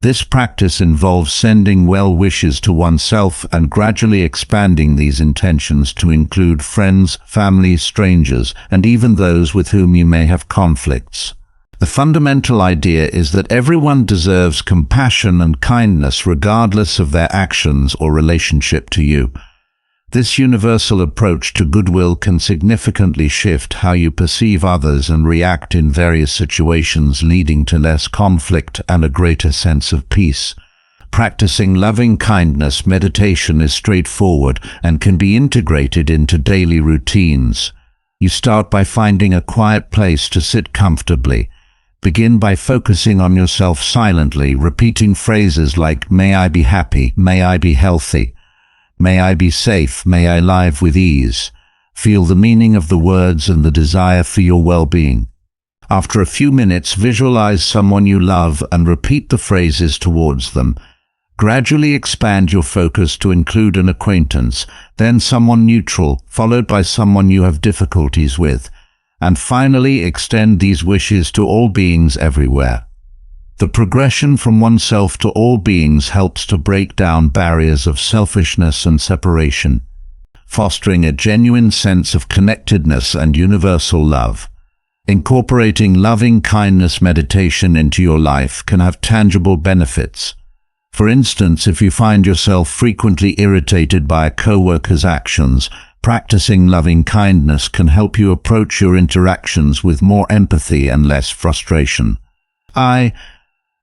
This practice involves sending well wishes to oneself and gradually expanding these intentions to include friends, family, strangers, and even those with whom you may have conflicts. The fundamental idea is that everyone deserves compassion and kindness regardless of their actions or relationship to you. This universal approach to goodwill can significantly shift how you perceive others and react in various situations, leading to less conflict and a greater sense of peace. Practicing loving kindness meditation is straightforward and can be integrated into daily routines. You start by finding a quiet place to sit comfortably. Begin by focusing on yourself silently, repeating phrases like, "May I be happy, may I be healthy, may I be safe, may I live with ease." Feel the meaning of the words and the desire for your well-being. After a few minutes, visualize someone you love and repeat the phrases towards them. Gradually expand your focus to include an acquaintance, then someone neutral, followed by someone you have difficulties with, and finally extend these wishes to all beings everywhere. The progression from oneself to all beings helps to break down barriers of selfishness and separation, fostering a genuine sense of connectedness and universal love. Incorporating loving kindness meditation into your life can have tangible benefits. For instance, if you find yourself frequently irritated by a coworker's actions, practicing loving kindness can help you approach your interactions with more empathy and less frustration.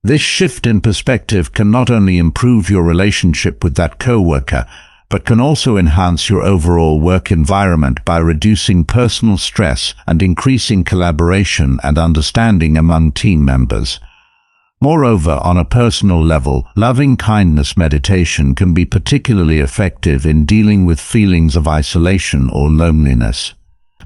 This shift in perspective can not only improve your relationship with that coworker, but can also enhance your overall work environment by reducing personal stress and increasing collaboration and understanding among team members. Moreover, on a personal level, loving kindness meditation can be particularly effective in dealing with feelings of isolation or loneliness.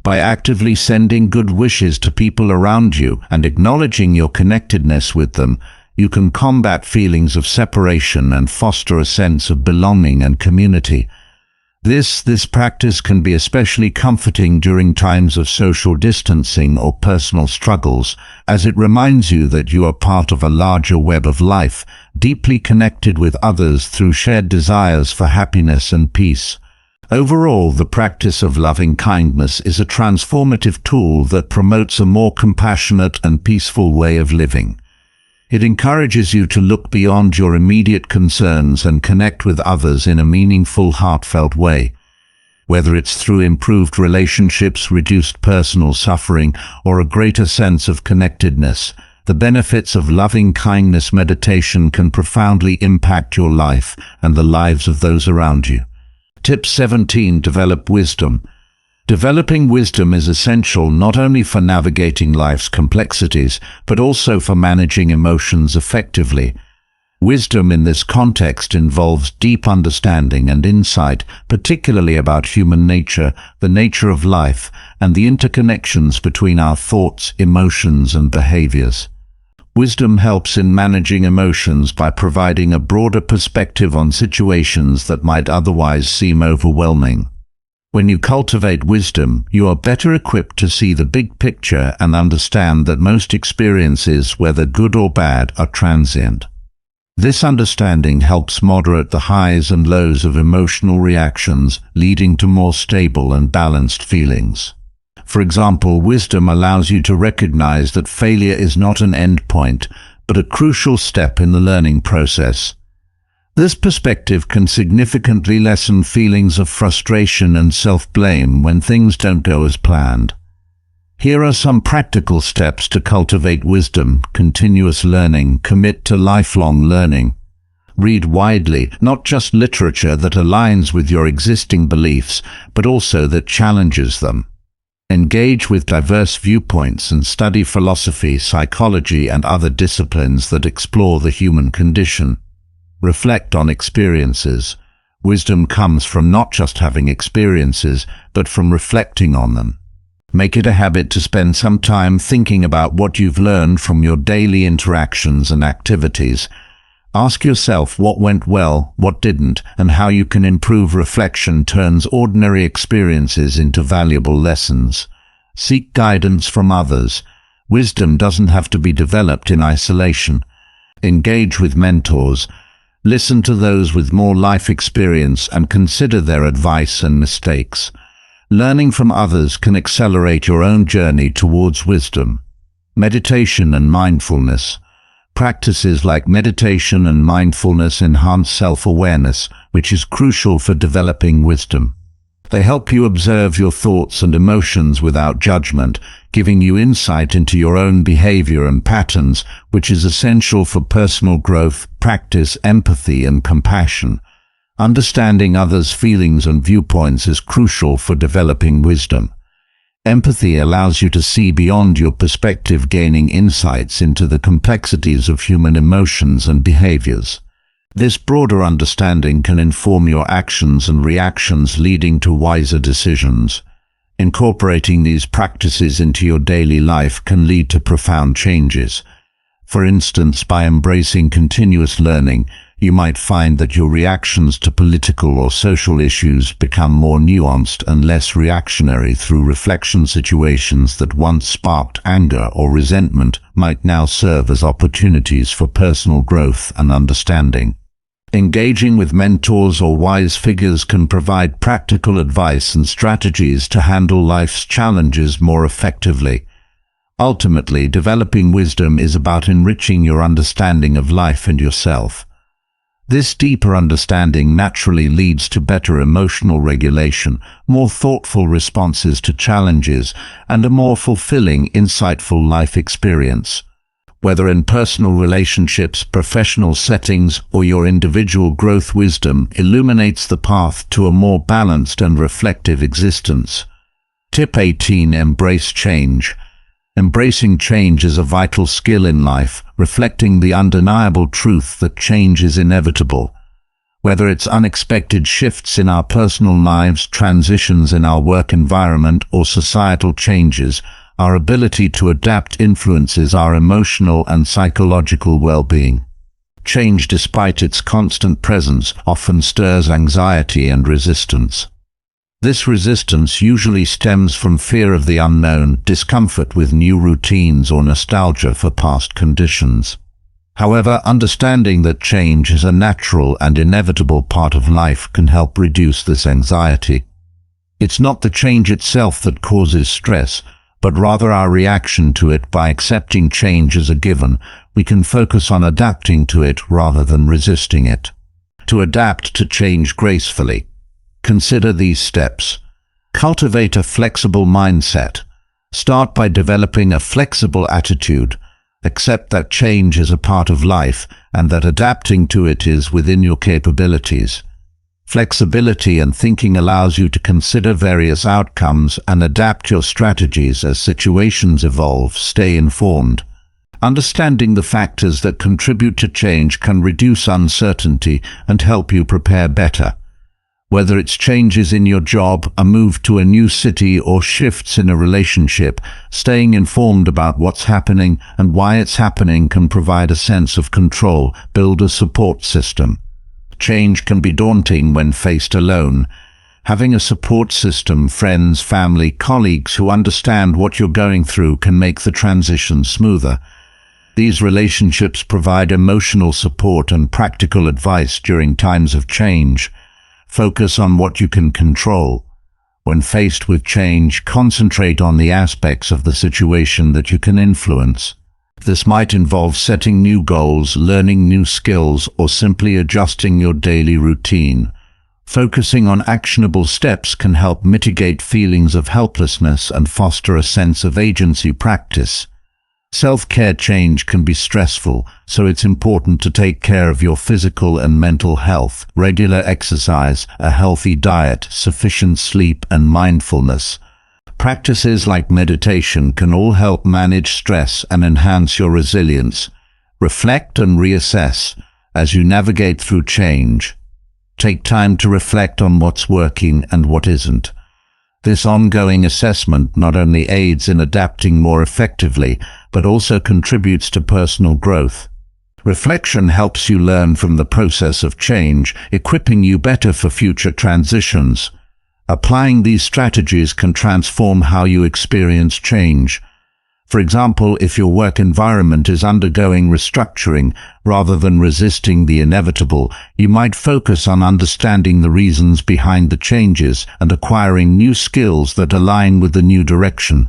By actively sending good wishes to people around you and acknowledging your connectedness with them, you can combat feelings of separation and foster a sense of belonging and community. This practice can be especially comforting during times of social distancing or personal struggles, as it reminds you that you are part of a larger web of life, deeply connected with others through shared desires for happiness and peace. Overall, the practice of loving kindness is a transformative tool that promotes a more compassionate and peaceful way of living. It encourages you to look beyond your immediate concerns and connect with others in a meaningful, heartfelt way. whether it's through improved relationships, reduced personal suffering, or a greater sense of connectedness. The benefits of loving-kindness meditation can profoundly impact your life and the lives of those around you. Tip 17. Develop wisdom. Developing wisdom is essential not only for navigating life's complexities, but also for managing emotions effectively. Wisdom in this context involves deep understanding and insight, particularly about human nature, the nature of life, and the interconnections between our thoughts, emotions, and behaviors. Wisdom helps in managing emotions by providing a broader perspective on situations that might otherwise seem overwhelming. When you cultivate wisdom, you are better equipped to see the big picture and understand that most experiences, whether good or bad, are transient. This understanding helps moderate the highs and lows of emotional reactions, leading to more stable and balanced feelings. For example, wisdom allows you to recognize that failure is not an end point, but a crucial step in the learning process. This perspective can significantly lessen feelings of frustration and self-blame when things don't go as planned. Here are some practical steps to cultivate wisdom. Continuous learning. Commit to lifelong learning. Read widely, not just literature that aligns with your existing beliefs, but also that challenges them. Engage with diverse viewpoints and study philosophy, psychology, and other disciplines that explore the human condition. Reflect on experiences. Wisdom comes from not just having experiences, but from reflecting on them. Make it a habit to spend some time thinking about what you've learned from your daily interactions and activities. Ask yourself what went well, what didn't, and how you can improve. Reflection turns ordinary experiences into valuable lessons. Seek guidance from others. Wisdom doesn't have to be developed in isolation. Engage with mentors. Listen to those with more life experience and consider their advice and mistakes. Learning from others can accelerate your own journey towards wisdom. Meditation and mindfulness. Practices like meditation and mindfulness enhance self-awareness, which is crucial for developing wisdom. They help you observe your thoughts and emotions without judgment, giving you insight into your own behavior and patterns, which is essential for personal growth. Practice empathy and compassion. Understanding others' feelings and viewpoints is crucial for developing wisdom. Empathy allows you to see beyond your perspective, gaining insights into the complexities of human emotions and behaviors. This broader understanding can inform your actions and reactions, leading to wiser decisions. Incorporating these practices into your daily life can lead to profound changes. For instance, by embracing continuous learning, you might find that your reactions to political or social issues become more nuanced and less reactionary. Through reflection, situations that once sparked anger or resentment might now serve as opportunities for personal growth and understanding. Engaging with mentors or wise figures can provide practical advice and strategies to handle life's challenges more effectively. Ultimately, developing wisdom is about enriching your understanding of life and yourself. This deeper understanding naturally leads to better emotional regulation, more thoughtful responses to challenges, and a more fulfilling, insightful life experience. Whether in personal relationships, professional settings, or your individual growth, wisdom illuminates the path to a more balanced and reflective existence. Tip 18. Embrace change. Embracing change is a vital skill in life, reflecting the undeniable truth that change is inevitable. Whether it's unexpected shifts in our personal lives, transitions in our work environment, or societal changes, our ability to adapt influences our emotional and psychological well-being. Change, despite its constant presence, often stirs anxiety and resistance. This resistance usually stems from fear of the unknown, discomfort with new routines, or nostalgia for past conditions. However, understanding that change is a natural and inevitable part of life can help reduce this anxiety. It's not the change itself that causes stress, but rather our reaction to it. By accepting change as a given, we can focus on adapting to it rather than resisting it. To adapt to change gracefully. Consider these steps. Cultivate a flexible mindset. Start by developing a flexible attitude. Accept that change is a part of life and that adapting to it is within your capabilities. Flexibility and thinking allows you to consider various outcomes and adapt your strategies as situations evolve. Stay informed. Understanding the factors that contribute to change can reduce uncertainty and help you prepare better. Whether it's changes in your job, a move to a new city, or shifts in a relationship, staying informed about what's happening and why it's happening can provide a sense of control. Build a support system. Change can be daunting when faced alone. Having a support system, friends, family, colleagues who understand what you're going through can make the transition smoother. These relationships provide emotional support and practical advice during times of change. Focus on what you can control. When faced with change, concentrate on the aspects of the situation that you can influence. This might involve setting new goals, learning new skills, or simply adjusting your daily routine. Focusing on actionable steps can help mitigate feelings of helplessness and foster a sense of agency. Practice. Self-care. Change can be stressful, so it's important to take care of your physical and mental health. Regular exercise, a healthy diet, sufficient sleep, and mindfulness. Practices like meditation can all help manage stress and enhance your resilience. Reflect and reassess as you navigate through change. Take time to reflect on what's working and what isn't. This ongoing assessment not only aids in adapting more effectively, but also contributes to personal growth. Reflection helps you learn from the process of change, equipping you better for future transitions. Applying these strategies can transform how you experience change. For example, if your work environment is undergoing restructuring, rather than resisting the inevitable, you might focus on understanding the reasons behind the changes and acquiring new skills that align with the new direction.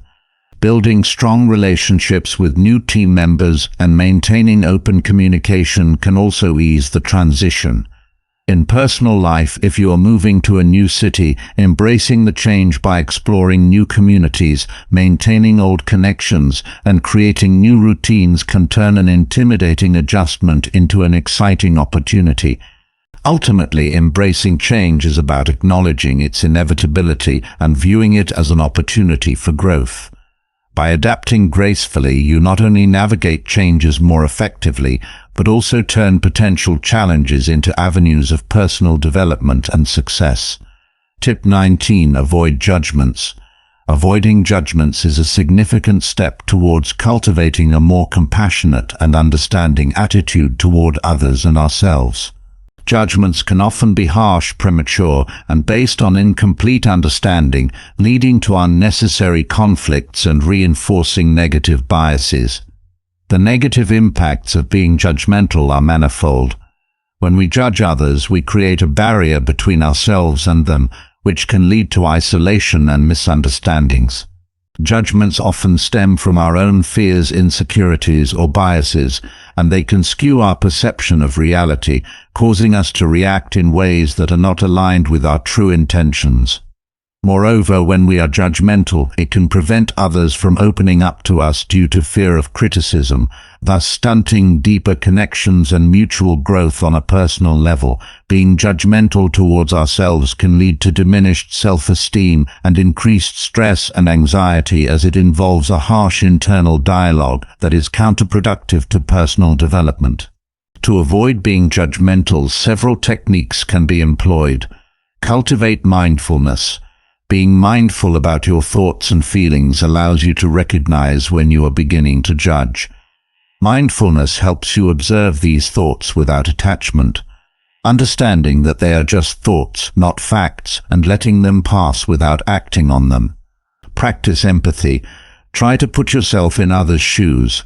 Building strong relationships with new team members and maintaining open communication can also ease the transition. In personal life, if you are moving to a new city, embracing the change by exploring new communities, maintaining old connections, and creating new routines can turn an intimidating adjustment into an exciting opportunity. Ultimately, embracing change is about acknowledging its inevitability and viewing it as an opportunity for growth. By adapting gracefully, you not only navigate changes more effectively, but also turn potential challenges into avenues of personal development and success. Tip 19. Avoid judgments. Avoiding judgments is a significant step towards cultivating a more compassionate and understanding attitude toward others and ourselves. Judgments can often be harsh, premature, and based on incomplete understanding, leading to unnecessary conflicts and reinforcing negative biases. The negative impacts of being judgmental are manifold. When we judge others, we create a barrier between ourselves and them, which can lead to isolation and misunderstandings. Judgments often stem from our own fears, insecurities, or biases, and they can skew our perception of reality, causing us to react in ways that are not aligned with our true intentions. Moreover, when we are judgmental, it can prevent others from opening up to us due to fear of criticism, thus stunting deeper connections and mutual growth on a personal level. Being judgmental towards ourselves can lead to diminished self-esteem and increased stress and anxiety, as it involves a harsh internal dialogue that is counterproductive to personal development. To avoid being judgmental, several techniques can be employed. Cultivate mindfulness. Being mindful about your thoughts and feelings allows you to recognize when you are beginning to judge. Mindfulness helps you observe these thoughts without attachment, understanding that they are just thoughts, not facts, and letting them pass without acting on them. Practice empathy. Try to put yourself in others' shoes.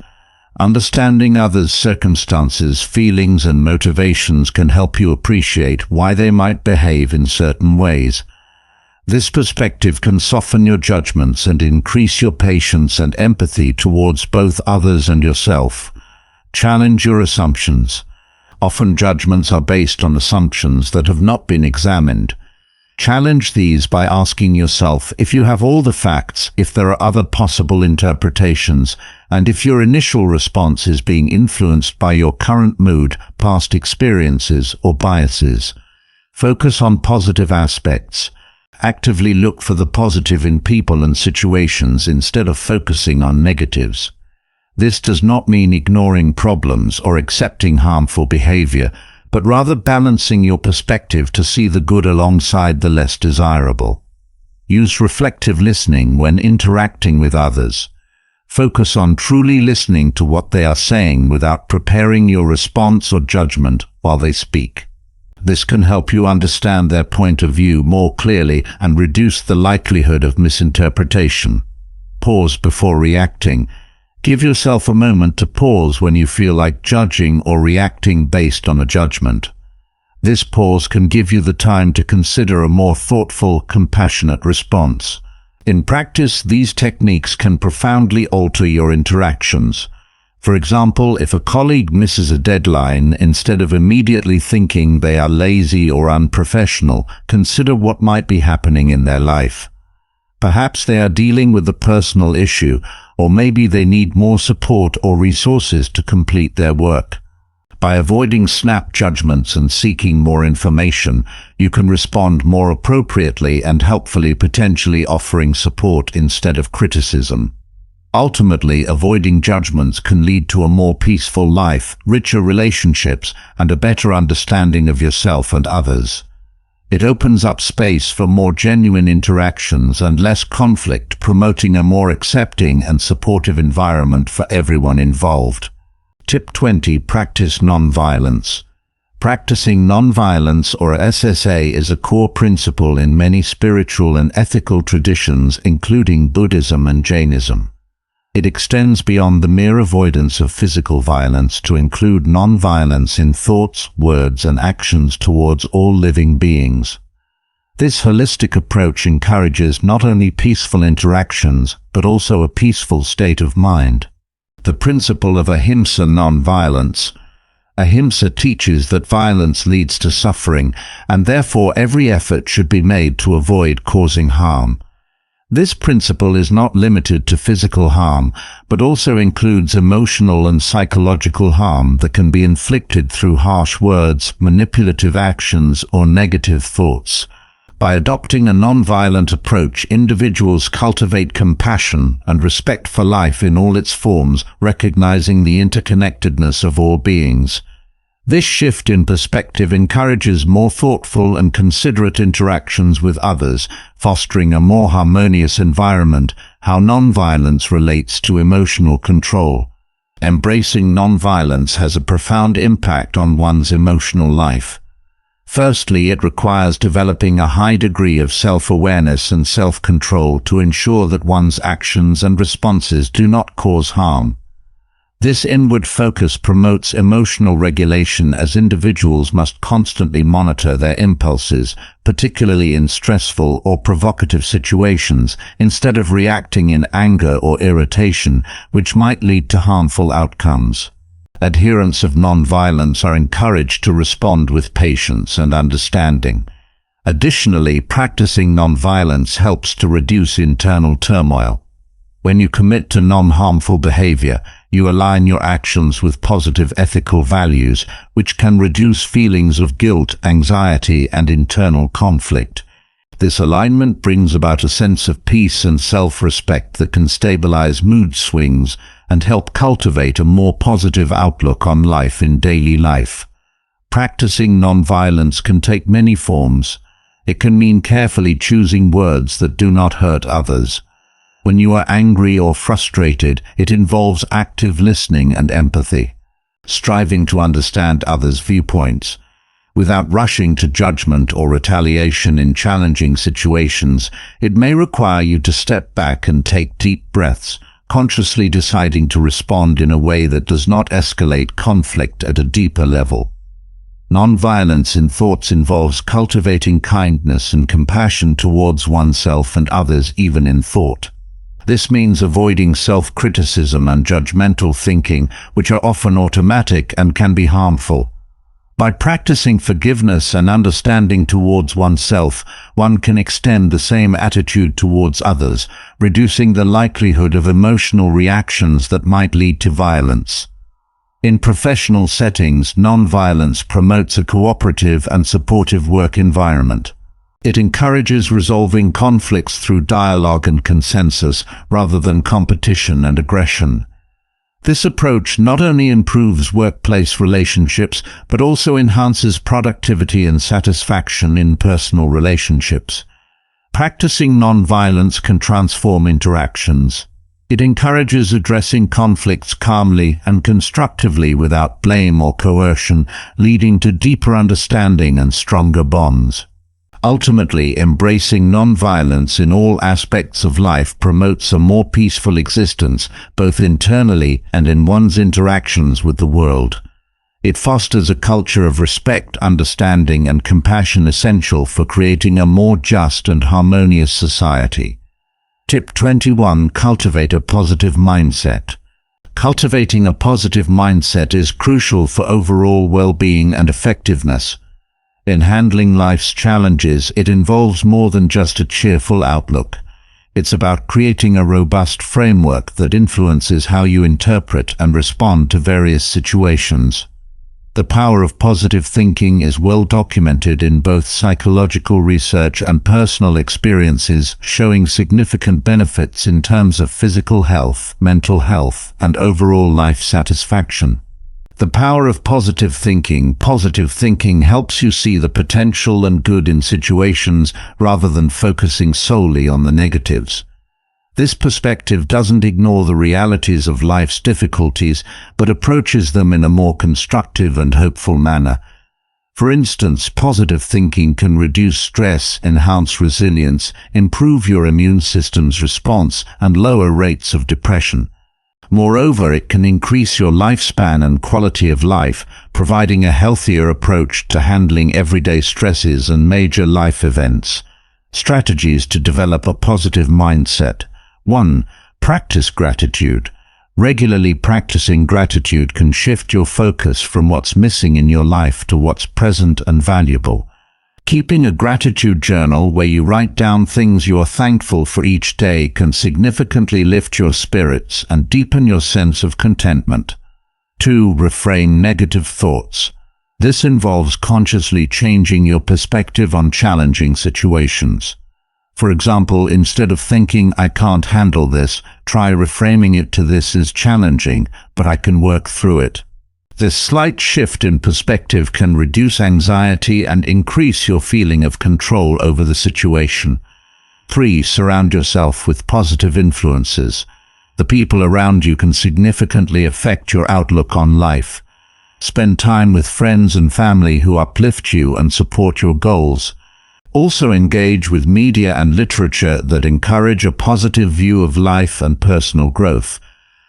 Understanding others' circumstances, feelings, and motivations can help you appreciate why they might behave in certain ways. This perspective can soften your judgments and increase your patience and empathy towards both others and yourself. Challenge your assumptions. Often judgments are based on assumptions that have not been examined. Challenge these by asking yourself if you have all the facts, if there are other possible interpretations, and if your initial response is being influenced by your current mood, past experiences, or biases. Focus on positive aspects. Actively look for the positive in people and situations instead of focusing on negatives. This does not mean ignoring problems or accepting harmful behavior, but rather balancing your perspective to see the good alongside the less desirable. Use reflective listening when interacting with others. Focus on truly listening to what they are saying without preparing your response or judgment while they speak. This can help you understand their point of view more clearly and reduce the likelihood of misinterpretation. Pause before reacting. Give yourself a moment to pause when you feel like judging or reacting based on a judgment. This pause can give you the time to consider a more thoughtful, compassionate response. In practice, these techniques can profoundly alter your interactions. For example, if a colleague misses a deadline, instead of immediately thinking they are lazy or unprofessional, consider what might be happening in their life. Perhaps they are dealing with a personal issue, or maybe they need more support or resources to complete their work. By avoiding snap judgments and seeking more information, you can respond more appropriately and helpfully, potentially offering support instead of criticism. Ultimately, avoiding judgments can lead to a more peaceful life, richer relationships, and a better understanding of yourself and others. It opens up space for more genuine interactions and less conflict, promoting a more accepting and supportive environment for everyone involved. Tip 20. Practice nonviolence. Practicing nonviolence, or SSA, is a core principle in many spiritual and ethical traditions, including Buddhism and Jainism. It extends beyond the mere avoidance of physical violence to include non-violence in thoughts, words, and actions towards all living beings. This holistic approach encourages not only peaceful interactions, but also a peaceful state of mind. The principle of ahimsa, non-violence. Ahimsa teaches that violence leads to suffering, and therefore every effort should be made to avoid causing harm. This principle is not limited to physical harm, but also includes emotional and psychological harm that can be inflicted through harsh words, manipulative actions, or negative thoughts. By adopting a non-violent approach, individuals cultivate compassion and respect for life in all its forms, recognizing the interconnectedness of all beings. This shift in perspective encourages more thoughtful and considerate interactions with others, fostering a more harmonious environment. How nonviolence relates to emotional control. Embracing nonviolence has a profound impact on one's emotional life. Firstly, it requires developing a high degree of self-awareness and self-control to ensure that one's actions and responses do not cause harm. This inward focus promotes emotional regulation, as individuals must constantly monitor their impulses, particularly in stressful or provocative situations, instead of reacting in anger or irritation, which might lead to harmful outcomes. Adherents of nonviolence are encouraged to respond with patience and understanding. Additionally, practicing nonviolence helps to reduce internal turmoil. When you commit to non-harmful behavior, you align your actions with positive ethical values, which can reduce feelings of guilt, anxiety, and internal conflict. This alignment brings about a sense of peace and self-respect that can stabilize mood swings and help cultivate a more positive outlook on life in daily life. Practicing nonviolence can take many forms. It can mean carefully choosing words that do not hurt others. When you are angry or frustrated, it involves active listening and empathy, striving to understand others' viewpoints. Without rushing to judgment or retaliation in challenging situations, it may require you to step back and take deep breaths, consciously deciding to respond in a way that does not escalate conflict at a deeper level. Nonviolence in thoughts involves cultivating kindness and compassion towards oneself and others, even in thought. This means avoiding self-criticism and judgmental thinking, which are often automatic and can be harmful. By practicing forgiveness and understanding towards oneself, one can extend the same attitude towards others, reducing the likelihood of emotional reactions that might lead to violence. In professional settings, non-violence promotes a cooperative and supportive work environment. It encourages resolving conflicts through dialogue and consensus, rather than competition and aggression. This approach not only improves workplace relationships, but also enhances productivity and satisfaction in personal relationships. Practicing non-violence can transform interactions. It encourages addressing conflicts calmly and constructively without blame or coercion, leading to deeper understanding and stronger bonds. Ultimately, embracing non-violence in all aspects of life promotes a more peaceful existence, both internally and in one's interactions with the world. It fosters a culture of respect, understanding, and compassion essential for creating a more just and harmonious society. Tip 21. Cultivate a positive mindset. Cultivating a positive mindset is crucial for overall well-being and effectiveness. In handling life's challenges, it involves more than just a cheerful outlook. It's about creating a robust framework that influences how you interpret and respond to various situations. The power of positive thinking is well documented in both psychological research and personal experiences, showing significant benefits in terms of physical health, mental health, and overall life satisfaction. The power of positive thinking. Positive thinking helps you see the potential and good in situations rather than focusing solely on the negatives. This perspective doesn't ignore the realities of life's difficulties, but approaches them in a more constructive and hopeful manner. For instance, positive thinking can reduce stress, enhance resilience, improve your immune system's response, and lower rates of depression. Moreover, it can increase your lifespan and quality of life, providing a healthier approach to handling everyday stresses and major life events. Strategies to develop a positive mindset. 1. Practice gratitude. Regularly practicing gratitude can shift your focus from what's missing in your life to what's present and valuable. Keeping a gratitude journal where you write down things you are thankful for each day can significantly lift your spirits and deepen your sense of contentment. 2. Reframe negative thoughts. This involves consciously changing your perspective on challenging situations. For example, instead of thinking, "I can't handle this," try reframing it to "This is challenging, but I can work through it." This slight shift in perspective can reduce anxiety and increase your feeling of control over the situation. 3. Surround yourself with positive influences. The people around you can significantly affect your outlook on life. Spend time with friends and family who uplift you and support your goals. Also engage with media and literature that encourage a positive view of life and personal growth.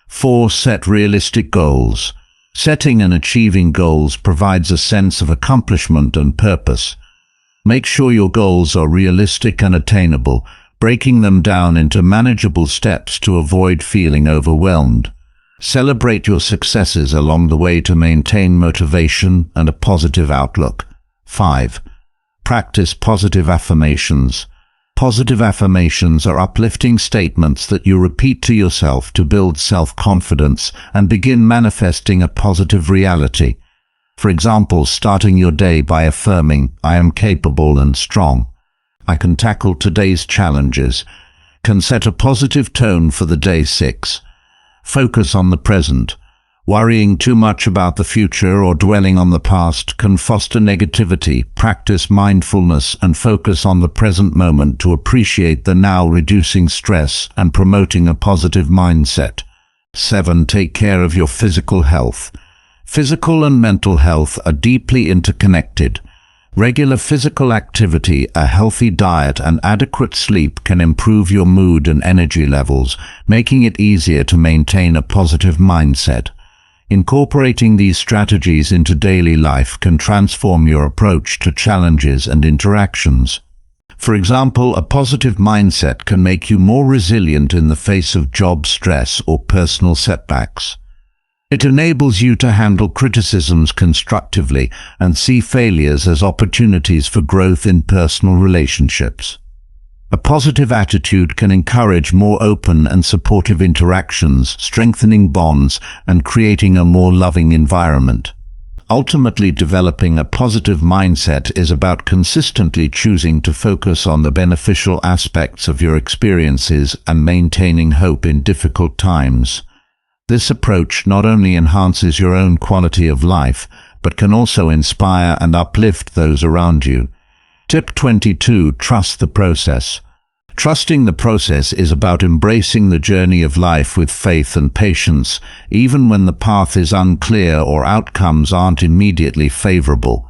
4. Set realistic goals. Setting and achieving goals provides a sense of accomplishment and purpose. Make sure your goals are realistic and attainable, breaking them down into manageable steps to avoid feeling overwhelmed. Celebrate your successes along the way to maintain motivation and a positive outlook. 5. Practice positive affirmations. Positive affirmations are uplifting statements that you repeat to yourself to build self-confidence and begin manifesting a positive reality. For example, starting your day by affirming, "I am capable and strong. I can tackle today's challenges," can set a positive tone for the day. 6. Focus on the present. Worrying too much about the future or dwelling on the past can foster negativity. Practice mindfulness and focus on the present moment to appreciate the now, reducing stress and promoting a positive mindset. 7. Take care of your physical health. Physical and mental health are deeply interconnected. Regular physical activity, a healthy diet, and adequate sleep can improve your mood and energy levels, making it easier to maintain a positive mindset. Incorporating these strategies into daily life can transform your approach to challenges and interactions. For example, a positive mindset can make you more resilient in the face of job stress or personal setbacks. It enables you to handle criticisms constructively and see failures as opportunities for growth in personal relationships. A positive attitude can encourage more open and supportive interactions, strengthening bonds and creating a more loving environment. Ultimately, developing a positive mindset is about consistently choosing to focus on the beneficial aspects of your experiences and maintaining hope in difficult times. This approach not only enhances your own quality of life, but can also inspire and uplift those around you. Tip 22. Trust the process. Trusting the process is about embracing the journey of life with faith and patience, even when the path is unclear or outcomes aren't immediately favorable.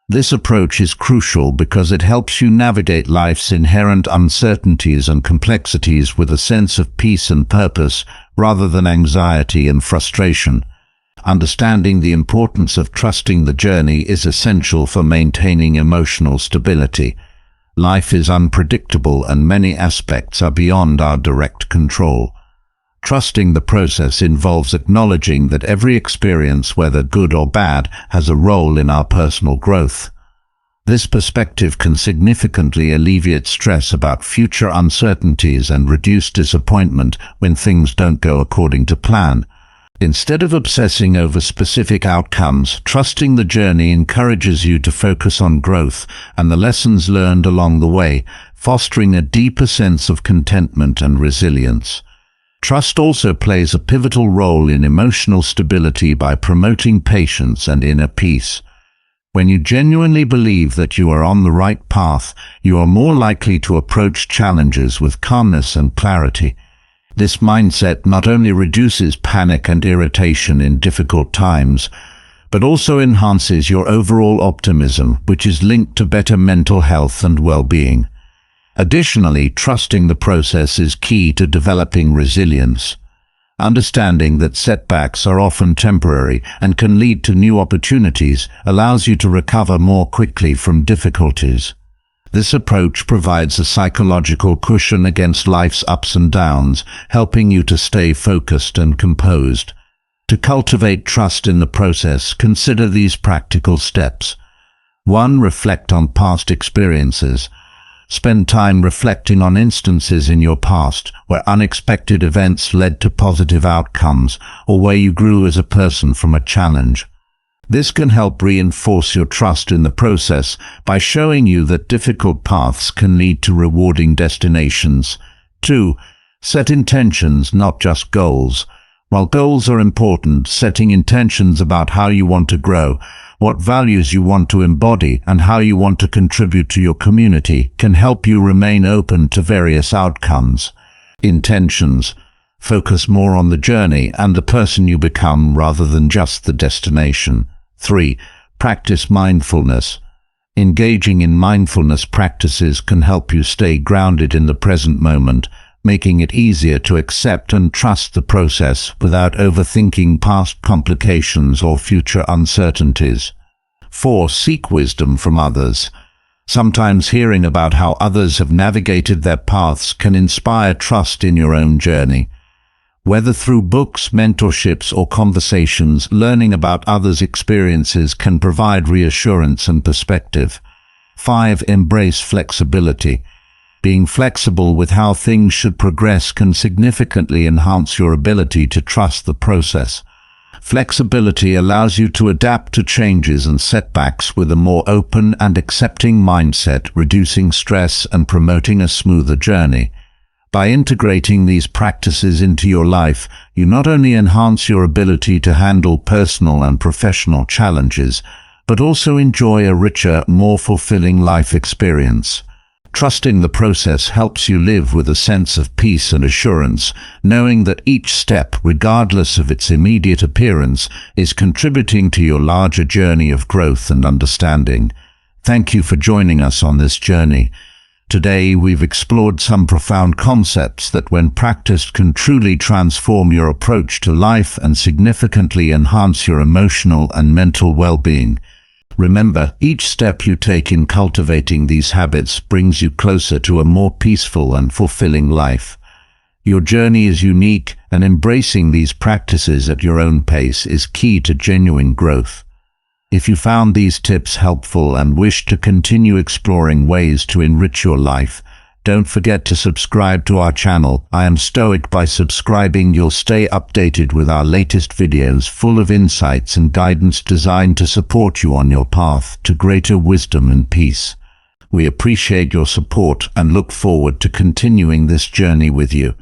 This approach is crucial because it helps you navigate life's inherent uncertainties and complexities with a sense of peace and purpose, rather than anxiety and frustration. Understanding the importance of trusting the journey is essential for maintaining emotional stability. Life is unpredictable and many aspects are beyond our direct control. Trusting the process involves acknowledging that every experience, whether good or bad, has a role in our personal growth. This perspective can significantly alleviate stress about future uncertainties and reduce disappointment when things don't go according to plan. Instead of obsessing over specific outcomes, trusting the journey encourages you to focus on growth and the lessons learned along the way, fostering a deeper sense of contentment and resilience. Trust also plays a pivotal role in emotional stability by promoting patience and inner peace. When you genuinely believe that you are on the right path, you are more likely to approach challenges with calmness and clarity. This mindset not only reduces panic and irritation in difficult times, but also enhances your overall optimism, which is linked to better mental health and well-being. Additionally, trusting the process is key to developing resilience. Understanding that setbacks are often temporary and can lead to new opportunities allows you to recover more quickly from difficulties. This approach provides a psychological cushion against life's ups and downs, helping you to stay focused and composed. To cultivate trust in the process, consider these practical steps. 1. Reflect on past experiences. Spend time reflecting on instances in your past where unexpected events led to positive outcomes or where you grew as a person from a challenge. This can help reinforce your trust in the process by showing you that difficult paths can lead to rewarding destinations. 2. Set intentions, not just goals. While goals are important, setting intentions about how you want to grow, what values you want to embody, and how you want to contribute to your community can help you remain open to various outcomes. Intentions. Focus more on the journey and the person you become rather than just the destination. 3. Practice mindfulness. Engaging in mindfulness practices can help you stay grounded in the present moment, making it easier to accept and trust the process without overthinking past complications or future uncertainties. 4. Seek wisdom from others. Sometimes hearing about how others have navigated their paths can inspire trust in your own journey. Whether through books, mentorships, or conversations, learning about others' experiences can provide reassurance and perspective. 5. Embrace flexibility. Being flexible with how things should progress can significantly enhance your ability to trust the process. Flexibility allows you to adapt to changes and setbacks with a more open and accepting mindset, reducing stress and promoting a smoother journey. By integrating these practices into your life, you not only enhance your ability to handle personal and professional challenges, but also enjoy a richer, more fulfilling life experience. Trusting the process helps you live with a sense of peace and assurance, knowing that each step, regardless of its immediate appearance, is contributing to your larger journey of growth and understanding. Thank you for joining us on this journey. Today, we've explored some profound concepts that, when practiced, can truly transform your approach to life and significantly enhance your emotional and mental well-being. Remember, each step you take in cultivating these habits brings you closer to a more peaceful and fulfilling life. Your journey is unique, and embracing these practices at your own pace is key to genuine growth. If you found these tips helpful and wish to continue exploring ways to enrich your life, don't forget to subscribe to our channel. I Am Stoic. By subscribing, you'll stay updated with our latest videos full of insights and guidance designed to support you on your path to greater wisdom and peace. We appreciate your support and look forward to continuing this journey with you.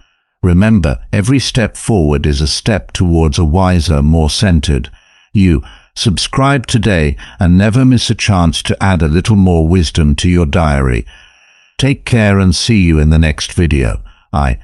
Remember, every step forward is a step towards a wiser, more centered you. Subscribe today and never miss a chance to add a little more wisdom to your diary. Take care and see you in the next video. I